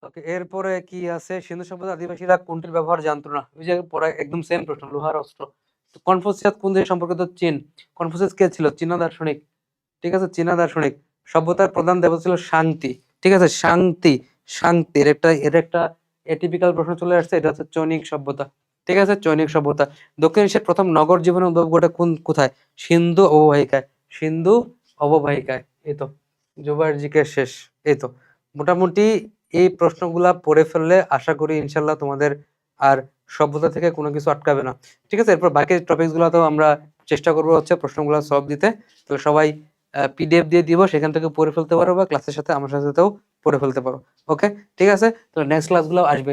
ওকে, এরপরে কি আছে? সিন্ধু সভ্যতার আদিবাসীরা কোনটির ব্যবহার জানতো না? ওই যে পরে একদম সেম প্রশ্ন, লোহার অস্ত্র। কনফুসিয়াস কোন দেশের সম্পর্কিত? চীন। কনফুসিয়াস কে ছিল? চীনা দার্শনিক। ঠিক আছে, চীনা দার্শনিক। সভ্যতার প্রধান দেবতা ছিল শান্তি। ঠিক আছে, শান্তি। শান্তি এর একটা এটিপিক্যাল প্রশ্ন চলে আসছে, এটা হচ্ছে চৈনিক সভ্যতা। ঠিক আছে, চৈনিক সভ্যতা। দক্ষিণ এশিয়ার প্রথম নগর জীবনের উদ্ভব ঘটে কোথায়? সিন্ধু অববাহিকায়। সিন্ধু অববাহিকায়। এই তো জুবায়ের শেষ। এই তো মোটামুটি এই প্রশ্নগুলা পড়ে ফেললে আশা করি ইনশাল্লাহ তোমাদের আর সভ্যতা থেকে কোনো কিছু আটকাবে না। ঠিক আছে, এরপর বাকি টপিকস গুলো আমরা চেষ্টা করবো হচ্ছে প্রশ্নগুলো সলভ দিতে। তো সবাই পিডিএফ দিয়ে দিব, সেখান থেকে পড়ে ফেলতে পারো বা ক্লাসের সাথে আমার সাথেও পড়ে ফেলতে পারো। ওকে, ঠিক আছে, তো নেক্সট ক্লাসগুলো আসবে।